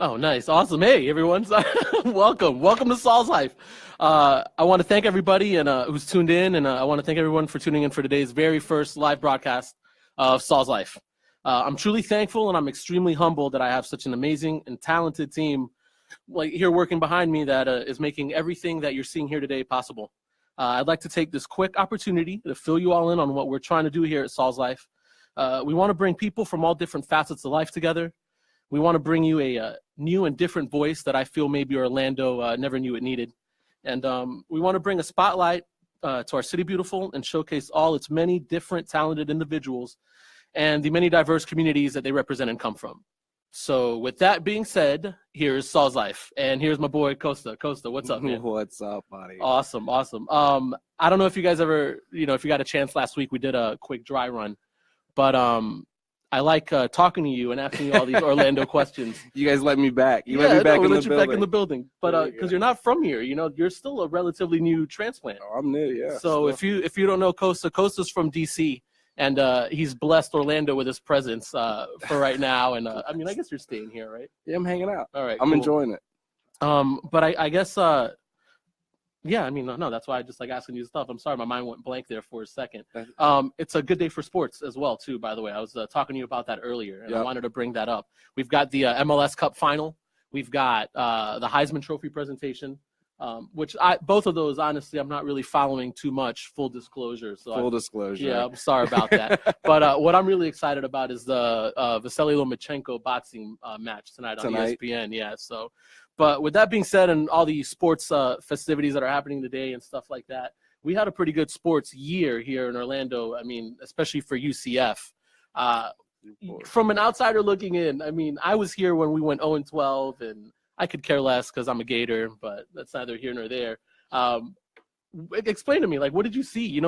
Oh, nice. Awesome. Hey, everyone. Welcome to Saul's Life. I want to thank everybody who's tuned in, and I want to thank everyone for tuning in for today's very first live broadcast of Saul's Life. I'm truly thankful, and I'm extremely humbled that I have such an amazing and talented team here working behind me that is making everything that you're seeing here today possible. I'd like to take this quick opportunity to fill you all in on what we're trying to do here at Saul's Life. We want to bring people from all different facets of life together. We want to bring you a new and different voice that I feel maybe Orlando never knew it needed. And we want to bring a spotlight to our city beautiful and showcase all its many different talented individuals and the many diverse communities that they represent and come from. So with that being said, here's Saul's Life. And here's my boy, Costa. Costa, what's up, man? What's up, buddy? Awesome. I don't know if you guys ever, if you got a chance last week, we did a quick dry run. But I like talking to you and asking you all these Orlando questions. You guys let me back. You let me back in the building. But because you're not from here, you're still a relatively new transplant. Oh, I'm new, yeah. So if you don't know Costa, Costa's from DC, and he's blessed Orlando with his presence for right now. And I guess you're staying here, right? Yeah, I'm hanging out. All right, I'm enjoying it. But I guess. No, that's why I just like asking you stuff. I'm sorry, my mind went blank there for a second. It's a good day for sports as well, too, by the way. I was talking to you about that earlier, and I wanted to bring that up. We've got the MLS Cup final. We've got the Heisman Trophy presentation, which both of those, honestly, I'm not really following too much, full disclosure. Full disclosure. Yeah, I'm sorry about that. But what I'm really excited about is the Vasily Lomachenko boxing match tonight on ESPN. Yeah, so. But with that being said, and all the sports festivities that are happening today and stuff like that, we had a pretty good sports year here in Orlando. Especially for UCF. From an outsider looking in, I was here when we went 0-12, and I could care less because I'm a Gator, but that's neither here nor there. Explain to me, what did you see?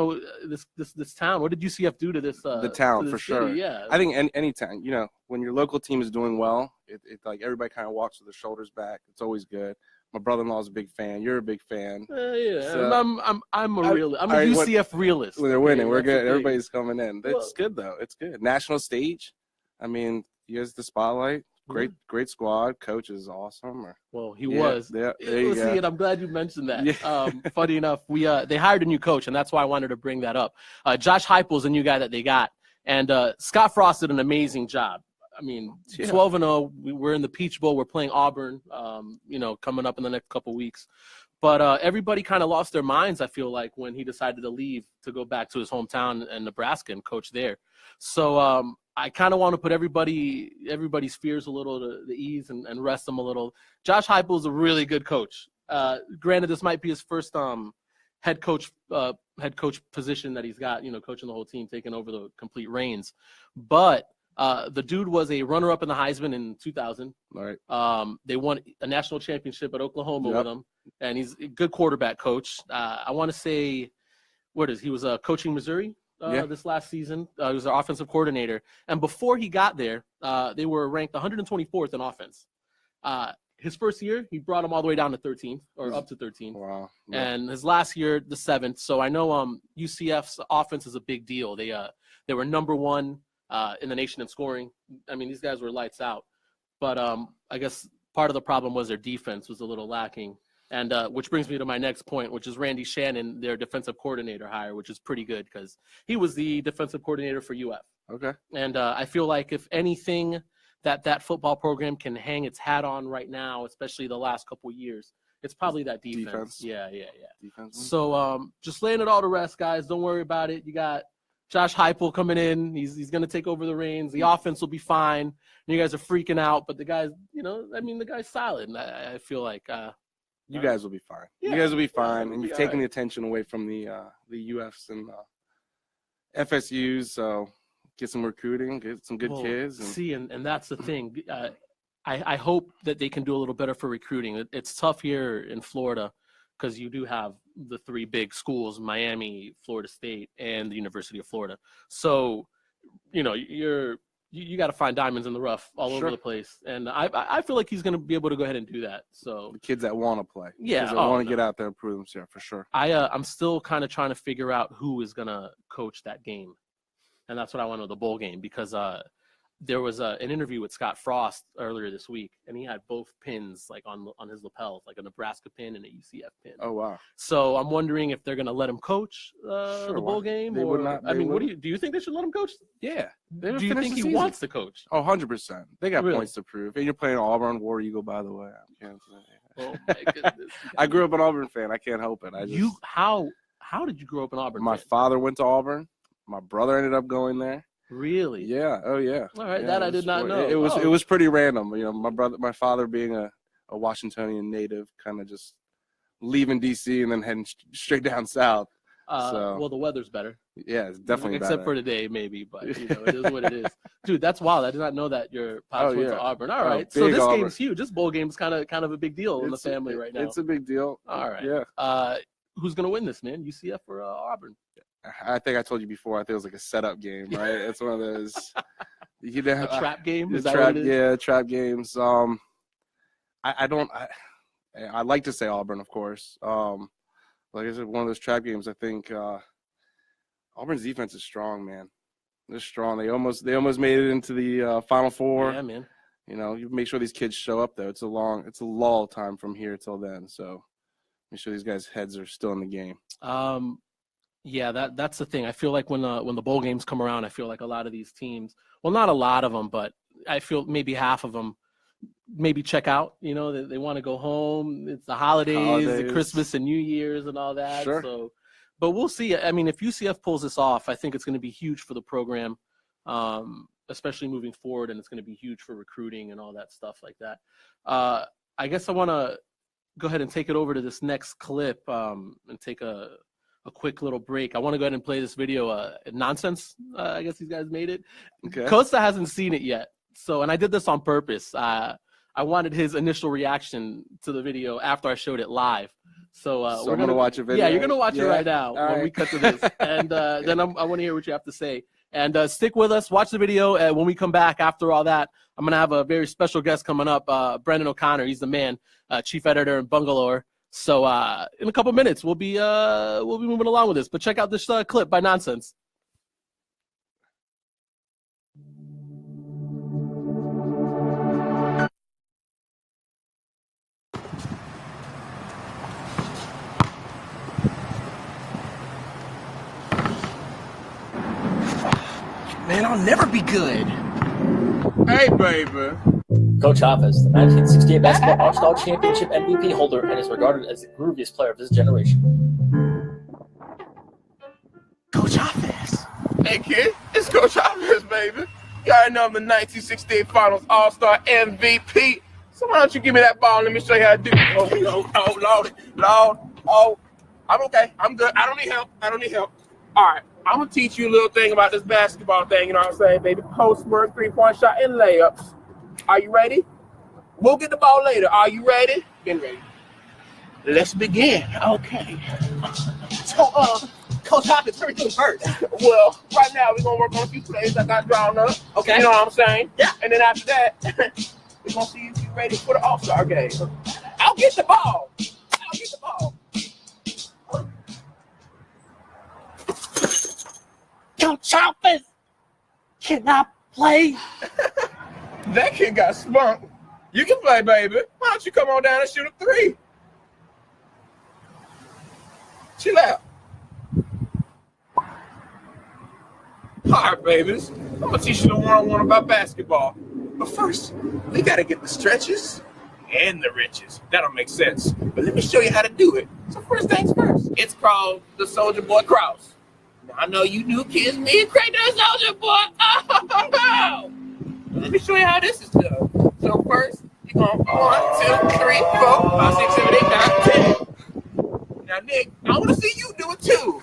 This town. What did UCF do to this? The town, for city? sure. Yeah. I think any town, when your local team is doing well, it like everybody kind of walks with their shoulders back. It's always good. My brother-in-law is a big fan. You're a big fan. Yeah. So, I'm a UCF realist. When they're winning, we're good. Everybody's coming in. It's good though. It's good. National stage. Here's the spotlight. Great squad. Coach is awesome. He was. Yeah, there you go. And I'm glad you mentioned that. Yeah. Funny enough, they hired a new coach, and that's why I wanted to bring that up. Josh Heupel's the new guy that they got, and Scott Frost did an amazing job. 12-0. We're in the Peach Bowl. We're playing Auburn. Coming up in the next couple weeks. But everybody kind of lost their minds, I feel like, when he decided to leave to go back to his hometown in Nebraska and coach there. So I kind of want to put everybody's fears a little to ease and rest them a little. Josh Heupel is a really good coach. Granted, this might be his first head coach position that he's got, coaching the whole team, taking over the complete reins. But the dude was a runner-up in the Heisman in 2000. All right. They won a national championship at Oklahoma with him, and he's a good quarterback coach. I want to say, he was coaching Missouri this last season. He was their offensive coordinator, and before he got there, they were ranked 124th in offense. His first year, he brought them all the way down to 13th or up to 13th. Wow. Yeah. And his last year, the 7th. So I know UCF's offense is a big deal. They were number one in the nation in scoring. These guys were lights out. But I guess part of the problem was their defense was a little lacking. And which brings me to my next point, which is Randy Shannon, their defensive coordinator hire, which is pretty good because he was the defensive coordinator for UF. Okay. And I feel like if anything that football program can hang its hat on right now, especially the last couple of years, it's probably that defense. Yeah. Defense. So just laying it all to rest, guys. Don't worry about it. You got Josh Heupel coming in. He's going to take over the reins. The offense will be fine. And you guys are freaking out, but the guy's, the guy's solid. And I feel like you guys will be fine. Yeah, you guys will be fine, and you've taken right. the attention away from the UFs and FSUs. So get some recruiting, get some good kids. And that's the thing. I hope that they can do a little better for recruiting. It's tough here in Florida because you do have the three big schools: Miami, Florida State, and the University of Florida. So, you got to find diamonds in the rough all over the place. And I feel like he's going to be able to go ahead and do that. So the kids that want to play. Yeah. Kids that want to get out there and prove themselves, for sure. I'm still kind of trying to figure out who is going to coach that game. And that's what I want to know, the bowl game, because there was an interview with Scott Frost earlier this week, and he had both pins like on his lapels, like a Nebraska pin and a UCF pin. Oh wow! So I'm wondering if they're going to let him coach the bowl game. They would not. I mean, do you think they should let him coach? Yeah. Do you think he wants to coach? Oh, 100%. They got points to prove. And you're playing Auburn, War Eagle, by the way. Oh my goodness! I grew up an Auburn fan. I can't help it. How did you grow up an Auburn? My father went to Auburn. My brother ended up going there. Really? Yeah. Oh, yeah. All right. Yeah, that I did not know. It was pretty random. You know, my father being a Washingtonian native, kind of just leaving D.C. and then heading straight down south. Well, the weather's better. Yeah, it's definitely except better. for today, maybe. But it is what it is. Dude, that's wild. I did not know that your pops went to Auburn. All right. So this game's huge. This bowl game's kind of a big deal in the family right now. It's a big deal. All right. Yeah. Who's gonna win this, man? UCF or Auburn? I think I told you before. I think it was like a setup game, right? It's one of those. A trap game? Is that trap, what it is? Yeah, trap games. I like to say Auburn, of course. Like I said, one of those trap games. I think Auburn's defense is strong, man. They're strong. They almost made it into the Final Four. Yeah, man. You know, you make sure these kids show up though. It's a lull time from here till then. So make sure these guys' heads are still in the game. Yeah, that's the thing. I feel like when the bowl games come around, I feel like a lot of these teams, well, not a lot of them, but I feel maybe half of them maybe check out. You know, they want to go home. It's the holidays, the Christmas and New Year's and all that. Sure. So, but we'll see. I mean, if UCF pulls this off, I think it's going to be huge for the program, especially moving forward, and it's going to be huge for recruiting and all that stuff like that. I guess I want to go ahead and take it over to this next clip and take a quick little break. I want to go ahead and play this video. Nonsense. I guess these guys made it. Okay. Costa hasn't seen it yet. So, and I did this on purpose. I wanted his initial reaction to the video after I showed it live. So, we're going to watch a video. Yeah, you're going to watch it right now when we cut to this. And then I want to hear what you have to say. And stick with us. Watch the video. And when we come back after all that, I'm going to have a very special guest coming up, Brendan O'Connor. He's the man, chief editor in Bungalower. So in a couple minutes, we'll be moving along with this. But check out this clip by Nonsense. Man, I'll never be good. Hey, baby. Coach Hafez, the 1968 Basketball All-Star Championship MVP holder, and is regarded as the grooviest player of his generation. Coach Hafez. Hey, kid, it's Coach Hafez, baby. You already know I'm the 1968 Finals All-Star MVP. So why don't you give me that ball and let me show you how to do it. Lord. Oh, I'm okay. I'm good. I don't need help. All right, I'm going to teach you a little thing about this basketball thing, you know what I'm saying, baby? Post work, three-point shot, and layups. Are you ready? We'll get the ball later. Are you ready? Been ready. Let's begin. Okay. So, Coach Hopkins, hurry through first. Well, right now we're going to work on a few plays I got drawn up. Okay. You know what I'm saying? Yeah. And then after that, we're going to see if you're ready for the All-Star game. I'll get the ball. Coach Hopkins, can I play? That kid got spunked. You can play, baby. Why don't you come on down and shoot a three? Chill out. All right, babies. I'm going to teach you the one-on-one about basketball. But first, we got to get the stretches and the riches. That'll make sense. But let me show you how to do it. So first things first. It's called the Soldier Boy Cross. Now, I know you new kids need crack that Soldier Boy. Oh! Let me show you how this is done. So first, you're going 1, 2, 3, 4, 5, 6, 7, 8, 9, 10. Now, Nick, I want to see you do it too.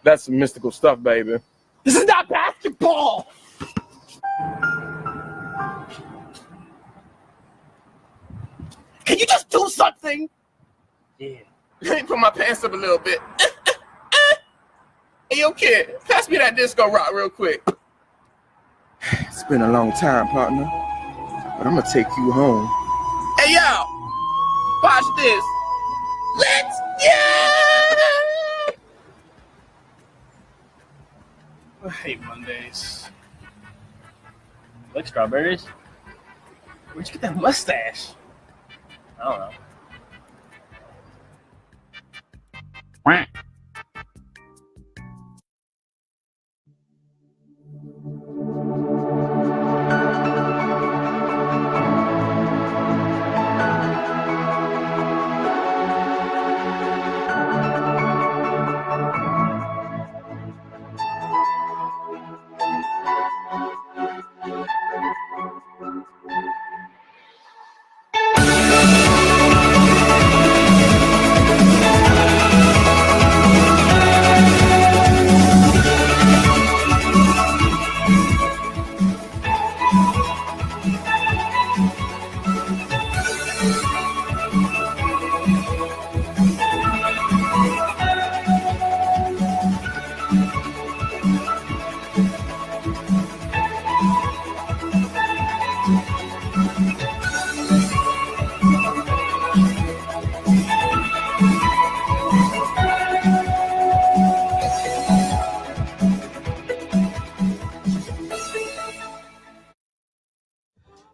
That's some mystical stuff, baby. This is not basketball. do something. Yeah. Let me put my pants up a little bit. Hey, yo, kid, pass me that disco rock real quick. It's been a long time, partner, but I'm gonna take you home. Hey, yo, watch this. Let's go! I hate Mondays. Like strawberries? Where'd you get that mustache? I don't know.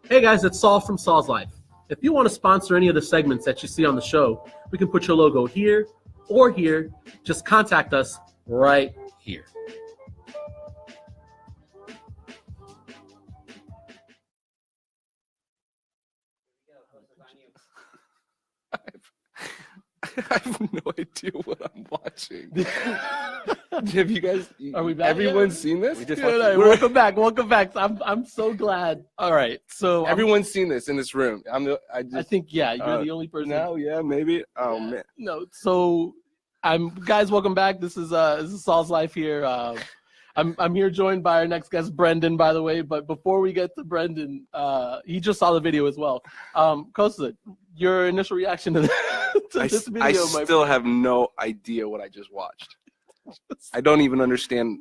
Hey guys, it's Saul from Saul's Life. If you want to sponsor any of the segments that you see on the show, we can put your logo here or here. Just contact us right here. I have no idea what I'm watching. Have you guys? Are we back Everyone's yet? seen this? We just Good night. Welcome back. Welcome back. I'm so glad. All right. So Everyone's seen this in this room. I think you're the only person. No, yeah, maybe. Oh man. No. So guys, welcome back. This is Saul's Life here. I'm here joined by our next guest, Brendan, by the way. But before we get to Brendan, he just saw the video as well. Kosta, your initial reaction to this video? I still have no idea what I just watched. I don't even understand.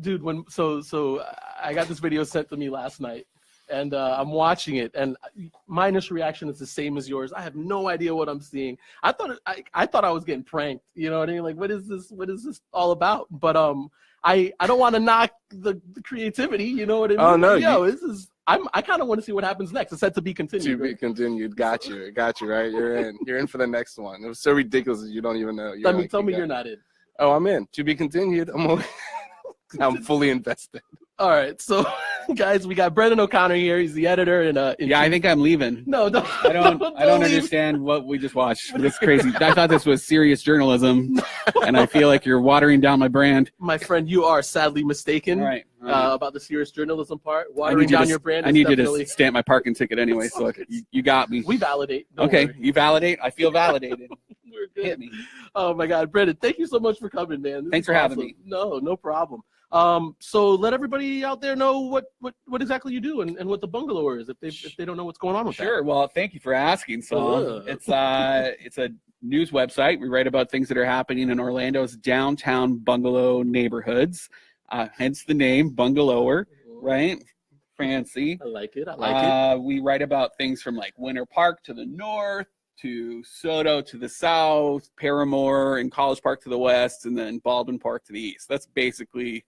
Dude, so I got this video sent to me last night, and I'm watching it, and my initial reaction is the same as yours. I have no idea what I'm seeing. I thought I was getting pranked. You know what I mean? Like, what is this all about? But I don't want to knock the creativity. You know what I mean? Oh no, I kind of want to see what happens next. It's said to be continued. To be continued. Got you. Right. You're in. You're in for the next one. It was so ridiculous that you don't even know. Tell me you're not in. Oh, I'm in. To be continued. I'm fully invested. All right, so guys, we got Brendan O'Connor here. He's the editor and I think I'm leaving. No, I don't understand what we just watched. It's crazy. I thought this was serious journalism, and I feel like you're watering down my brand. My friend, you are sadly mistaken. All right. About the serious journalism part. Watering down your brand. I need you to stamp my parking ticket anyway. So you got me. We validate. Okay, worry. you validate. I feel validated. We're good. Hit me. Oh my God, Brendan, thank you so much for coming, man. Thanks for having me. No problem. So let everybody out there know what exactly you do and what the bungalow is if they don't know what's going on with that. Sure. Well, thank you for asking. So it's a news website. We write about things that are happening in Orlando's downtown bungalow neighborhoods. Hence the name Bungalower, right? Fancy. I like it. We write about things from like Winter Park to the north, to Soto to the south, Paramore and College Park to the west, and then Baldwin Park to the east. That's basically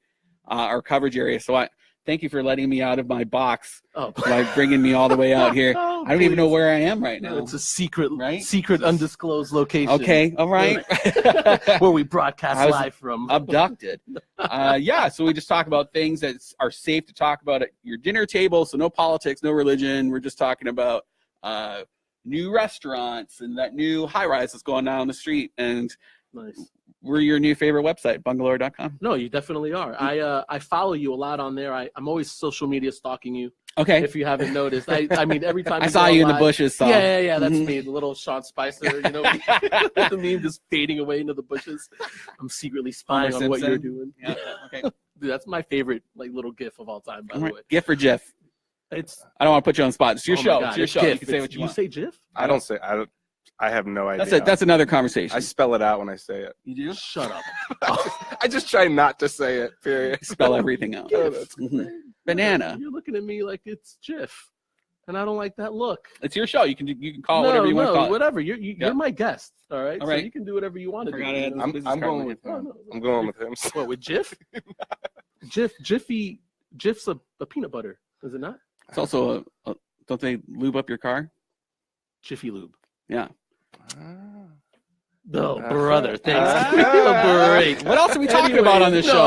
our coverage area. So I thank you for letting me out of my box by bringing me all the way out here. I don't even know where I am right now. It's a secret, right? Secret undisclosed location. Okay, all right. Where we broadcast live from. Abducted. So we just talk about things that are safe to talk about at your dinner table. So no politics, no religion. We're just talking about new restaurants and that new high-rise that's going down the street. And nice. We're your new favorite website, bungalower.com. No, you definitely are. I follow you a lot on there. I'm always social media stalking you. Okay. If you haven't noticed. I mean, every time I saw you in the bushes. Saul. Yeah. That's me, the little Sean Spicer, the meme just fading away into the bushes. I'm secretly spying on what you're doing. Yeah. Okay. Dude, that's my favorite little GIF of all time, by the way. GIF or GIF? I don't want to put you on the spot. It's your Oh my show. God, It's your it's show. GIF. You can say what you want. say GIF? I don't say. I have no idea. That's another conversation. I spell it out when I say it. You do? Shut up. I just try not to say it. Period. Spell everything out. Oh, that's Mhm. Banana. You're looking at me like it's GIF, and I don't like that look. It's your show. You can call it whatever you want to call it. Whatever. You're Yeah. my guest. All right. All So right. you can do whatever you want to do. Forgot I had this I'm business card going with with you. him. I'm going with him. What, with GIF? GIF's a peanut butter, is it not? It's also don't they lube up your car? Jiffy Lube. Yeah. Oh, brother, thanks. Great. What else are we talking about on this show?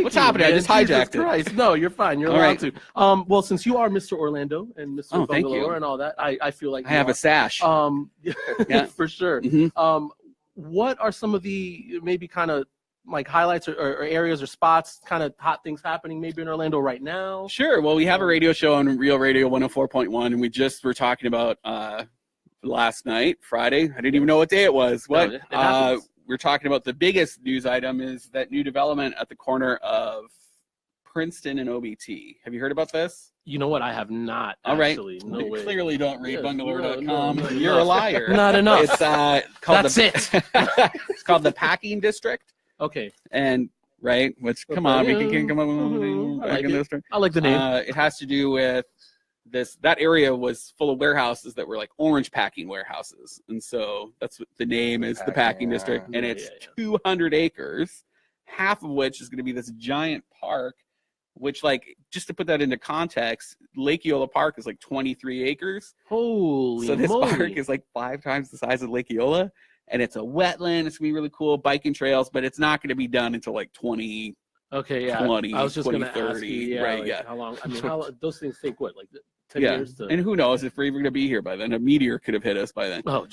What's happening? I just hijacked it. Christ. No, you're fine. You're All allowed right. to. Well, since you are Mr. Orlando and Mr. Oh, thank you. Bangalore and all that, I feel like I have a sash. yeah, for sure. Mhm. What are some of the maybe kind of like highlights or areas or spots, kind of hot things happening maybe in Orlando right now? Sure. Well, we have a radio show on Real Radio 104.1, and we just were talking about last night, Friday. I didn't even know what day it was. What? No, it happens. We're talking about the biggest news item is that new development at the corner of Princeton and OBT. Have you heard about this? You know what? I have not. All right. Actually. No You way. clearly don't read Yeah, bungalow.com. no, You're a liar. Not enough. It's called That's it. It's called the Packing District. Okay. And right, which come Okay, on, we yeah. can come up with Mhm. I like Packing it. District. I like the name. It has to do with that area was full of warehouses that were like orange packing warehouses, and so that's what the name is, the Packing District, and it's 200 acres, half of which is going to be this giant park. Which, like, just to put that into context, Lake Eola Park is like 23 acres. Holy So this moly. park is like 5 times the size of Lake Eola, and it's a wetland. It's gonna be really cool, biking trails, but it's not gonna be done until like 20. Okay, yeah. 20, I was just going to 2030, ask you, yeah, right, like, yeah. how long? I mean, how those things take what, like 10 Yeah, years to? and who knows if we're even gonna be here by then? A meteor could have hit us by then. Oh,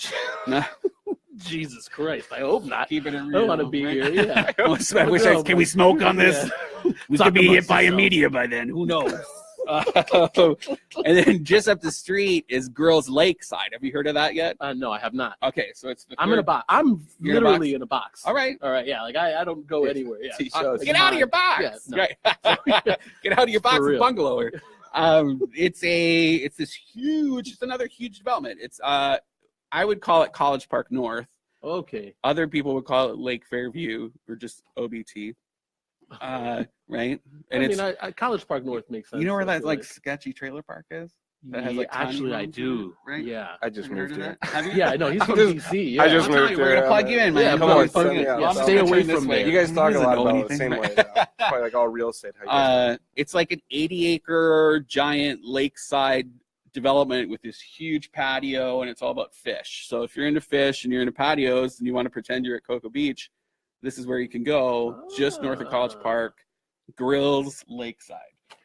Nah. Jesus Christ! I hope not. Keep it in I real. want to be right? here. Yeah. I wish I, can we smoke on this? We Talk could be amongst hit by a yourselves. meteor by then. Who knows? And then just up the street is Girls Lakeside. Have you heard of that yet? No, I have not. Okay, so it's the I'm in a box. I'm You're in a literally box? in a box. All right. All right. Yeah. Like I don't go anywhere. Yeah. He shows. Get out of your box. Yeah, no. Right. Get out of your box For and real. bungalower. It's this huge. It's another huge development. It's I would call it College Park North. Okay. Other people would call it Lake Fairview or just OBT. Right. And I it's mean, College Park North makes sense. you know where I that feel like sketchy trailer park is? That has, Yeah, like, tiny actually, I homes in do. it, right? Yeah. I just Have you heard moved of here. that? Have you? Yeah. I know he's I'm from just- DC. Yeah. I just I'm telling moved you, we're gonna here. plug you in, man. Yeah, Come come on, on, son. son. Yeah, Yeah, so stay I'm away turning from this way. there. You guys He talk a doesn't lot know about it anything. the same way. Though. Probably like all real estate. How you guys It's like an 80-acre giant lakeside development with this huge patio, and it's all about fish. So if you're into fish and you're into patios and you want to pretend you're at Cocoa Beach, this is where you can go, just north of College Park, Grills Lakeside.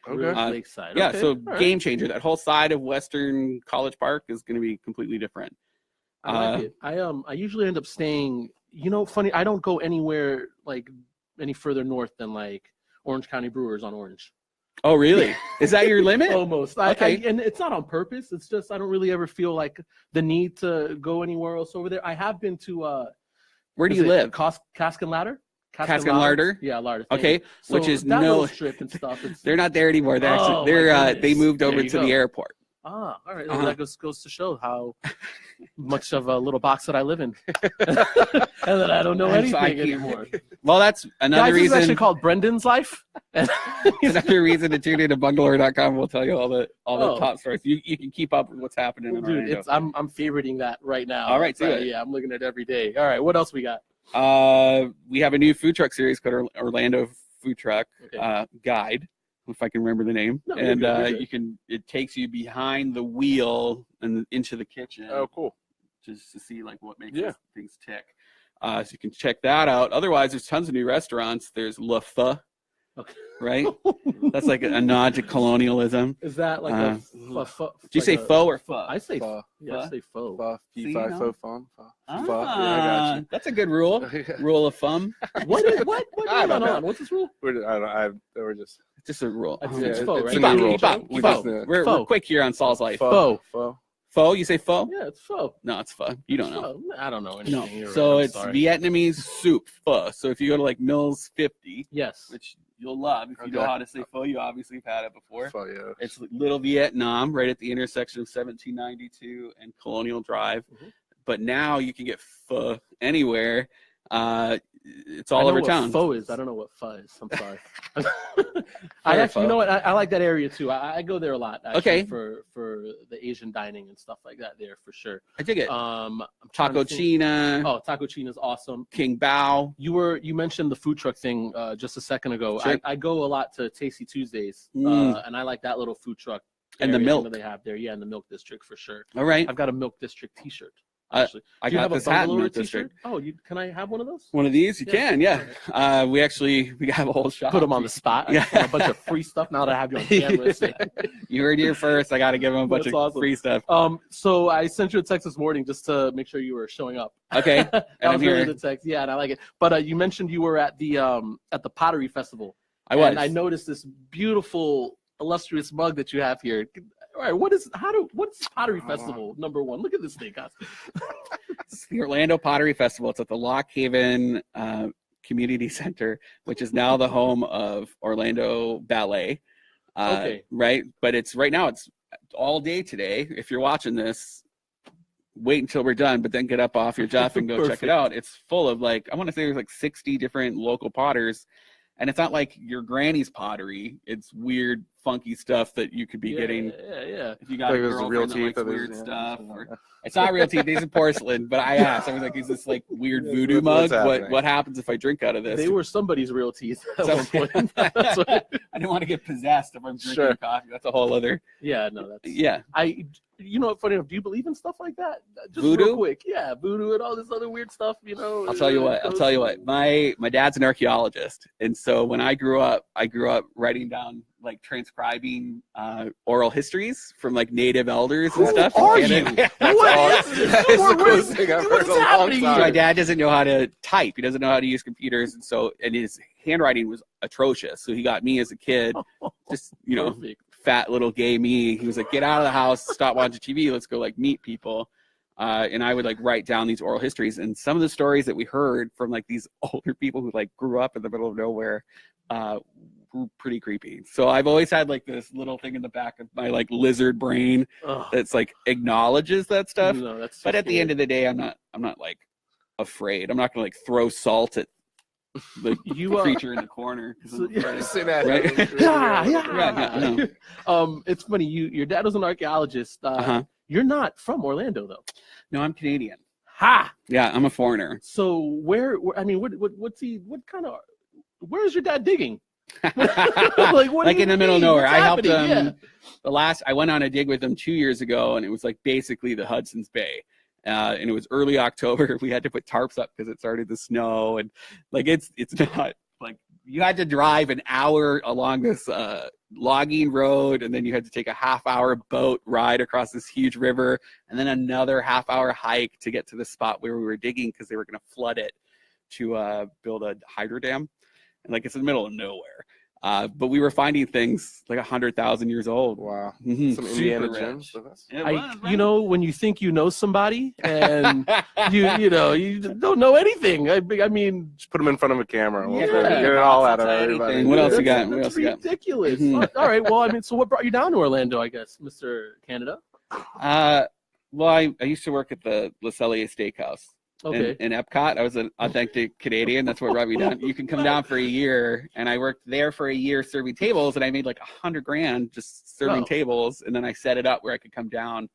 Really Lakeside. Yeah, Okay, so all right. game changer. That whole side of Western College Park is going to be completely different. I like it. I usually end up staying. You know, funny. I don't go anywhere like any further north than like Orange County Brewers on Orange. Oh, really? Is that your limit? Almost. Okay. And it's not on purpose. It's just I don't really ever feel like the need to go anywhere else over there. I have been to. Where do is you it live? Cask and Ladder. Cask and Larder? Yeah, Larder. thank Okay, you. which So is that no- little strip and stuff. It's, They're not there anymore. They're Oh, actually my they goodness. moved over There you to go. the airport. all right. Uh-huh. Well, that goes to show how much of a little box that I live in, and that I don't know I'm sorry, I anything can't- anymore. Well, that's another Guys, this is actually reason. called Brendan's Life. And Another reason to tune into bungalower.com. We'll tell you all the Oh. top stories. You can keep up with what's happening in dude, Orlando. I'm favoriting that right now. All right, do it. Yeah, I'm looking at it every day. All right, what else we got? We have a new food truck series called Orlando Food Truck Okay. Guide, if I can remember the name. No, you're and good. it takes you behind the wheel and into the kitchen. Oh, cool. Just to see like what makes Yeah. things tick. So you can check that out. Otherwise, there's tons of new restaurants. There's Le Pho, Okay. right? That's like a nod to colonialism. Is that like Uh, a Did you say pho or pho? I say Pho. yeah, I say faux. Pho, See, fee, you fi, know. fo, fum, pho. Ah, Pho. Yeah, I got that's a good rule. you. Rule of thumb. What is what? What I is don't going know. on? What's this rule? We're just It's just a rule. It's yeah, faux, it's right? a Keep up, new rule. keep up, We keep just up. knew it. We're Pho. quick here on Saul's Life. Pho. Pho. Pho? You say pho? Yeah, it's pho. No, it's pho. You don't know. Pho. I don't know No. anything. You're So right. I'm it's sorry. Vietnamese soup, pho. So if you go to like Mills 50, Yes. which you'll love if you know Okay. how to say pho, you obviously have had it before. Pho, yeah. It's Little Vietnam, right at the intersection of 1792 and Colonial Drive. Mhm. But now you can get pho anywhere. It's I all know over what town. pho is. I don't know what pho is. I'm sorry. I Fair actually, you pho. know what? I like that area too. I go there a lot. Actually, Okay. For the Asian dining and stuff like that there for sure. I dig it. I'm trying Taco to think- China, Oh, Taco China is awesome. King Bao. You mentioned the food truck thing just a second ago. Sure. I go a lot to Tasty Tuesdays, and I like that little food truck And the area milk. that they have there. Yeah, in the Milk District for sure. All right. I've got a Milk District T-shirt. I Actually, I do you got have this a hat in bungalow the T-shirt? district. Oh, can I have one of those? One of these? You Yeah. can, yeah. We have a whole shop. Put them on the spot. Yeah. I just want a bunch of free stuff now that I have you on camera. You heard here first. I got to give them a bunch That's of awesome. free stuff. So I sent you a text this morning just to make sure you were showing up. Okay. That And was I'm really here. the text. Yeah, and I like it. But you mentioned you were at the Pottery Festival. I was. And I noticed this beautiful, illustrious mug that you have here. All right, what's Pottery Festival number one? Look at this thing, guys. It's the Orlando Pottery Festival. It's at the Lock Haven Community Center, which is now the home of Orlando Ballet. Okay. Right? But it's all day today. If you're watching this, wait until we're done, but then get up off your Jeff and go check Perfect. it out. It's full of I want to say there's 60 different local potters. And it's not like your granny's pottery. It's weird, funky stuff that you could be getting Yeah. if you got Like a it was the real girlfriend that teeth likes of weird his- stuff. Or, it's not real teeth. These are porcelain. But I asked. I was like, "Is this like weird Yeah, voodoo what's mug? happening? What happens if I drink out of this?" They were somebody's real teeth at So- one point. That's what- I didn't want to get possessed if I'm drinking Sure. coffee. That's a whole other. yeah, no, that's Yeah. You know what? Funny enough, do you believe in stuff like that? Just Voodoo? real quick, yeah, voodoo and all this other weird stuff. You know. I'll tell you what. My dad's an archaeologist, and so when I grew up writing down transcribing oral histories from Native elders and stuff. in are Canada. What is this? That's the What coolest is- thing I've what heard is in a long happening time. here? My dad doesn't know how to type. He doesn't know how to use computers, and his handwriting was atrocious. So he got me as a kid, just Perfect. fat little gay me. He was like, "Get out of the house, stop watching TV, let's go meet people." And I would write down these oral histories, and some of the stories that we heard from these older people who grew up in the middle of nowhere were pretty creepy. So I've always had this little thing in the back of my lizard brain Ugh. that's acknowledges that stuff. No, that's But at the end of the day, I'm not afraid. I'm not gonna throw salt at the You, creature in the corner. 'cause I'm so- yeah. afraid. Say that. Right. Yeah. Yeah, no. It's funny. Your dad was an archaeologist. Uh-huh. You're not from Orlando though. No, I'm Canadian. Ha. Yeah, I'm a foreigner. So what's where is your dad digging? What do In you the middle of mean? nowhere. What's I helped happening? him. I went on a dig with him 2 years ago, and it was basically the Hudson's Bay. And it was early October. We had to put tarps up because it started to snow, and it's not you had to drive an hour along this logging road, and then you had to take a half-hour boat ride across this huge river, and then another half-hour hike to get to the spot where we were digging because they were going to flood it to build a hydro dam. And it's in the middle of nowhere. But we were finding things 100,000 years old. Wow. Mhm. Some Super Indiana rich. gems with us. It was, right? When you think you know somebody and you don't know anything. I mean, Just put them in front of a camera. We'll Yeah. get it all out of That's everybody. anything. What else you that's- got? What That's else you got? ridiculous. Mhm. All right. Well, so what brought you down to Orlando? I guess, Mr. Canada. Well, I used to work at the Le Cellier Steakhouse Okay. in Epcot. I was an authentic Canadian. That's what brought me down. You can come down for a year, and I worked there for a year serving tables, and I made $100,000 just serving Oh. tables. And then I set it up where I could come down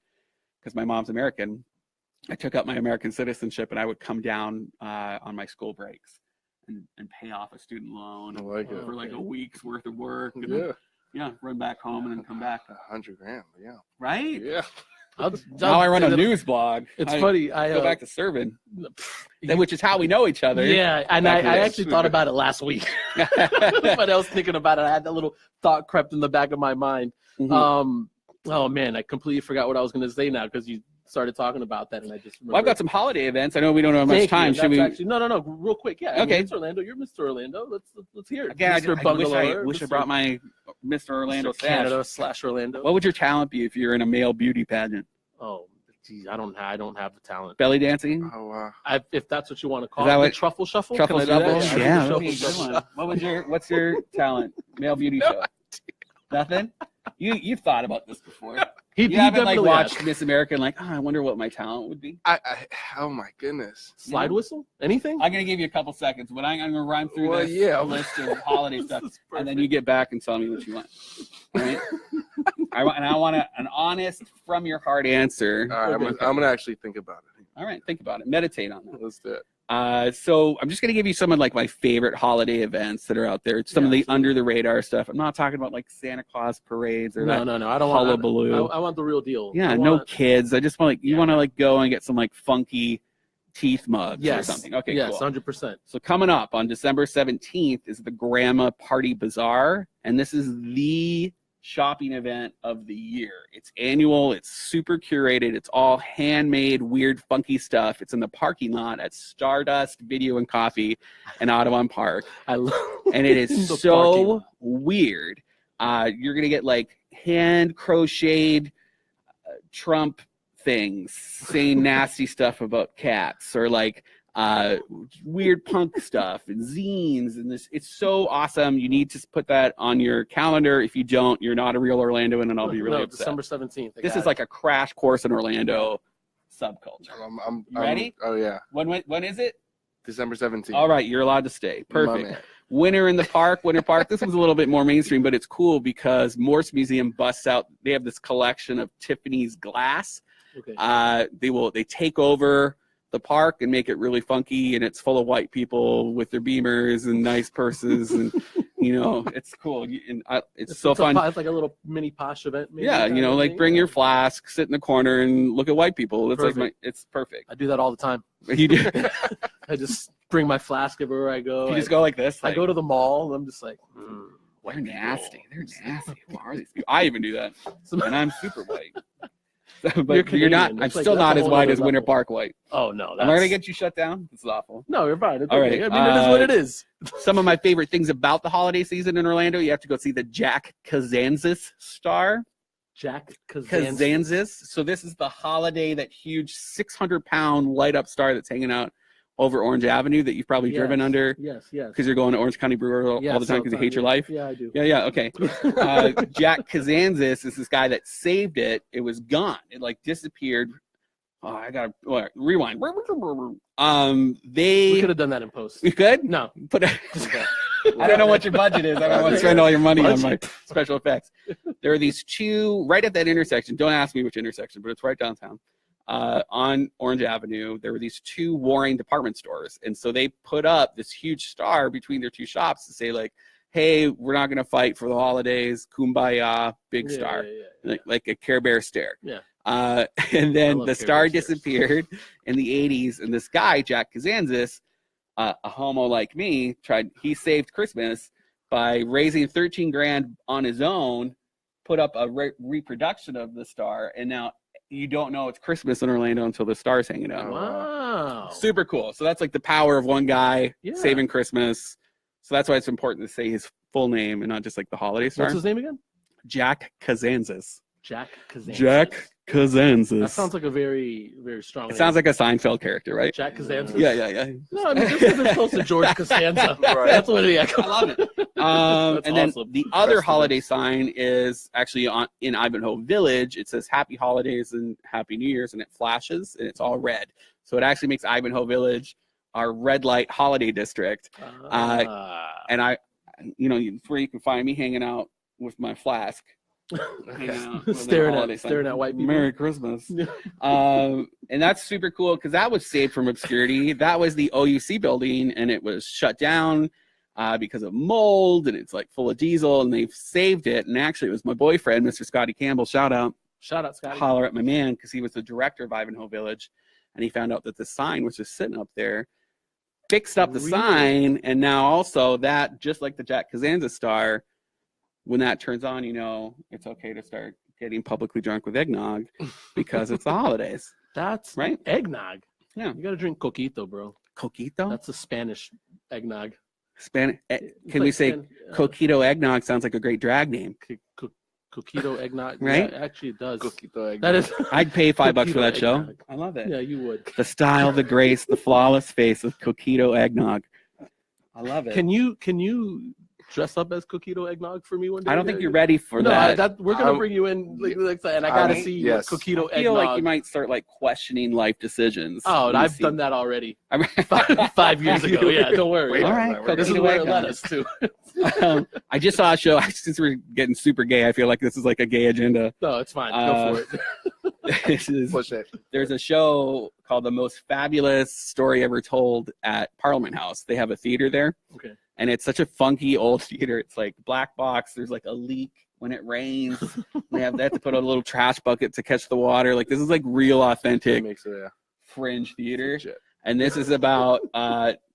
because my mom's American. I took up my American citizenship, and I would come down on my school breaks and pay off a student loan I like it. for Okay. a week's worth of work. And Yeah. yeah, run back home and then come back. $100,000. Yeah. Right? Yeah. Now I run a news blog. It's I funny. I go back to serving, you- which is how we know each other. Yeah, and Back I to actually thought about it last week. But I was thinking about it. I had that little thought crept in the back of my mind. Mhm. Oh man, I completely forgot what I was going to say now because you started talking about that, and I just remembered. Well, I've got some holiday events. I know we don't have much Thank you. time. Should That's we? actually no, real quick. Yeah. I mean, Okay. it's Orlando. You're Mr. Orlando. Let's hear it. Again, Mr. I Bungalower, wish I Mr. brought my Mr. Orlando Mr. sash. Canada / Orlando. What would your talent be if you're in a male beauty pageant? Oh Geez, I don't have the talent. Belly dancing. Oh wow. If that's what you want to call that it, what- the truffle shuffle. Truffle Can I do that? shuffle. I Yeah, do that'd the be a truffle good shuffle. one. What's your talent? Male beauty show. Nothing. You've thought about this before. He You haven't like definitely watched has. Miss America and like, oh, I wonder what my talent would be. Oh my goodness. Slide whistle. Anything? I'm gonna give you a couple seconds, but I'm gonna run through Well, this yeah. list of holiday stuff, is and then you get back and tell me what you want. All right? I want an honest, from your heart answer. All right, I'm gonna actually think about it. All right, think about it. Meditate on that. Let's do it. So I'm just gonna give you some of like my favorite holiday events that are out there. It's some of the under the radar stuff. I'm not talking about like Santa Claus parades or No. I don't want hullabaloo. I want the real deal. Yeah, I no want- kids. I just want like you want to like go and get some like funky teeth mugs Yes. or something. Okay, Yes, cool. 100%. So coming up on December 17th is the Grandma Party Bazaar, and this is the shopping event of the year. It's annual, it's super curated, it's all handmade, weird, funky stuff. It's in the parking lot at Stardust Video and Coffee in Audubon Park. I love And it the is parking so lot. weird. You're gonna get like hand crocheted Trump things saying nasty stuff about cats, or like weird punk stuff and zines, and this. It's so awesome. You need to put that on your calendar. If you don't, you're not a real Orlandoan, and I'll be really upset. December 17th. This is like a crash course in Orlando subculture. You ready? Oh yeah. When is it? December 17th. All right, you're allowed to stay. My Perfect. man. Winter in the Park, Winter Park. This was a little bit more mainstream, but it's cool because Morse Museum busts out. They have this collection of Tiffany's glass. Okay. They take over the park and make it really funky, and it's full of white people with their Beamers and nice purses, and it's cool. It's so fun. It's like a little mini posh event. Maybe, Yeah, kind of like thing. bring your flask, sit in the corner, and look at white people. It's Perfect. like it's perfect. I do that all the time. You do. I just bring my flask everywhere I go. You just go like this. I go to the mall. And I'm just like, They're nasty. They're nasty. Who are these people? I even do that, and I'm super white. But you're not. Canadian. I'm It's like- still that's not a as whole white other as Winter level. Park white. Oh no, Am I gonna get you shut down? This is awful. No, you're fine. It's All okay. right, I mean, it is what it is. Some of my favorite things about the holiday season in Orlando, you have to go see the Jack Kazantzis star. Jack Kazantzis. Kazantzis. So this is the holiday, that huge 600-pound light up star that's hanging out over Orange Avenue that you've probably driven Yes, under Yes. because you're going to Orange County Brewer all the time because you hate your life. Yeah, I do. Yeah, okay. Jack Kazantzis is this guy that saved it. It was gone. It like disappeared. Oh, I gotta rewind. We could have done that in post. We could? No. Put I don't know what your budget is. I don't want to spend all your money on my special effects. There are these two right at that intersection. Don't ask me which intersection, but it's right downtown. On Orange Avenue, there were these two warring department stores. And so they put up this huge star between their two shops to say, like, hey, we're not going to fight for the holidays. Kumbaya, big star. Yeah. Like a Care Bear stare. Yeah. And then the Care star Bear stares. disappeared in the 80s. And this guy, Jack Kazantzis, a homo like me, he saved Christmas by raising 13 grand on his own, put up a reproduction of the star, and now you don't know it's Christmas in Orlando until the star's hanging out. Wow. Super cool. So that's like the power of one guy Yeah. saving Christmas. So that's why it's important to say his full name and not just like the holiday star. What's his name again? Jack Kazantzis. Jack Kazantzis. Jack Kazantzis. That sounds like a very, very strong name. It sounds like a Seinfeld character, right? Jack Kazantzis. Yeah. No, I mean, this is close to George Costanza. Right. That's what it is. I love it. That's And then awesome. the other Rest of holiday sign is actually in Ivanhoe Village. It says Happy Holidays and Happy New Year's, and it flashes, and it's all red. So it actually makes Ivanhoe Village our red light holiday district. And it's where you can find me hanging out with my flask. staring at white people. Merry Christmas. And that's super cool because that was saved from obscurity. That was the OUC building, and it was shut down because of mold, and it's like full of diesel, and they've saved it. And actually, it was my boyfriend, Mr. Scotty Campbell. Shout out, Scotty. holler at my man, because he was the director of Ivanhoe Village, and he found out that the sign was just sitting up there. Fixed up the Really? sign, and now also that, just like the Jack Kazantzis star, when that turns on, it's okay to start getting publicly drunk with eggnog because it's the holidays. That's Right? eggnog. Yeah. You got to drink coquito, bro. Coquito? That's a Spanish eggnog. Can It's we like say Span- Coquito eggnog sounds like a great drag name? co- Coquito eggnog, Right? Yeah, actually, it does. Coquito egg. That is. I'd pay $5 for that Coquito show. eggnog. I love it. Yeah, you would. The style, the grace, the flawless face of Coquito eggnog. I love it. Can you dress up as Coquito eggnog for me one day? I don't think you're ready for that. We're gonna bring you in next time, and I gotta see yes. Coquito I feel eggnog. like you might start like questioning life decisions. Oh, when and you I've see- done that already. I'm- 5 years ago. Yeah, don't worry. All right, This is Coquito where it eggnog. led us to. I just saw a show. Since we're getting super gay, I feel like this is like a gay agenda. No, it's fine. Go for it. This is- Push it. there's a show called The Most Fabulous Story Ever Told at Parliament House. They have a theater there. Okay. And it's such a funky old theater. It's like black box. There's like a leak when it rains. they have to put a little trash bucket to catch the water. Like this is like real authentic Makes it, fringe theater. Shit. And this is about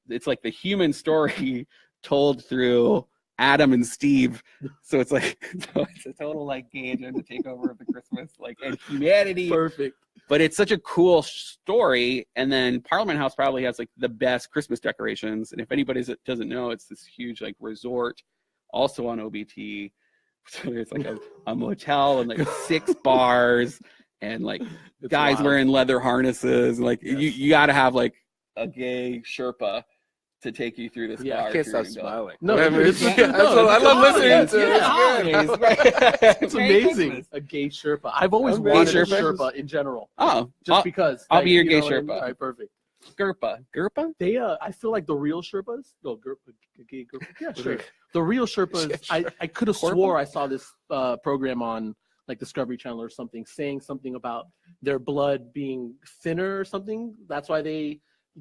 it's like the human story told through Adam and Steve. So it's like it's a total like gay agenda takeover of the Christmas like and humanity. Perfect. But it's such a cool story. And then Parliament House probably has like the best Christmas decorations. And if anybody doesn't know, it's this huge like resort also on OBT. So there's like a motel and like 6 bars and like It's guys wild. wearing leather harnesses. Like Yes. you got to have like a gay Sherpa to take you through this Yeah, bar. I can't if you're stop gonna go. smiling. No, I mean, it's- it's- no, that's what I it's love good. listening to. Yeah, It's good. It's Merry amazing. Christmas. A gay Sherpa. I've always A wanted gay a Sherpa? Sherpa in general. Oh, Just because. I'll be your you gay know what I mean? Sherpa. All right, perfect. Gerpa? They, I feel like the real Sherpas. No, gay Gerpa. Yeah, sure. The real Sherpas. Yeah, sure. I could have Corpa? swore I saw this program on like Discovery Channel or something, saying something about their blood being thinner or something. That's why they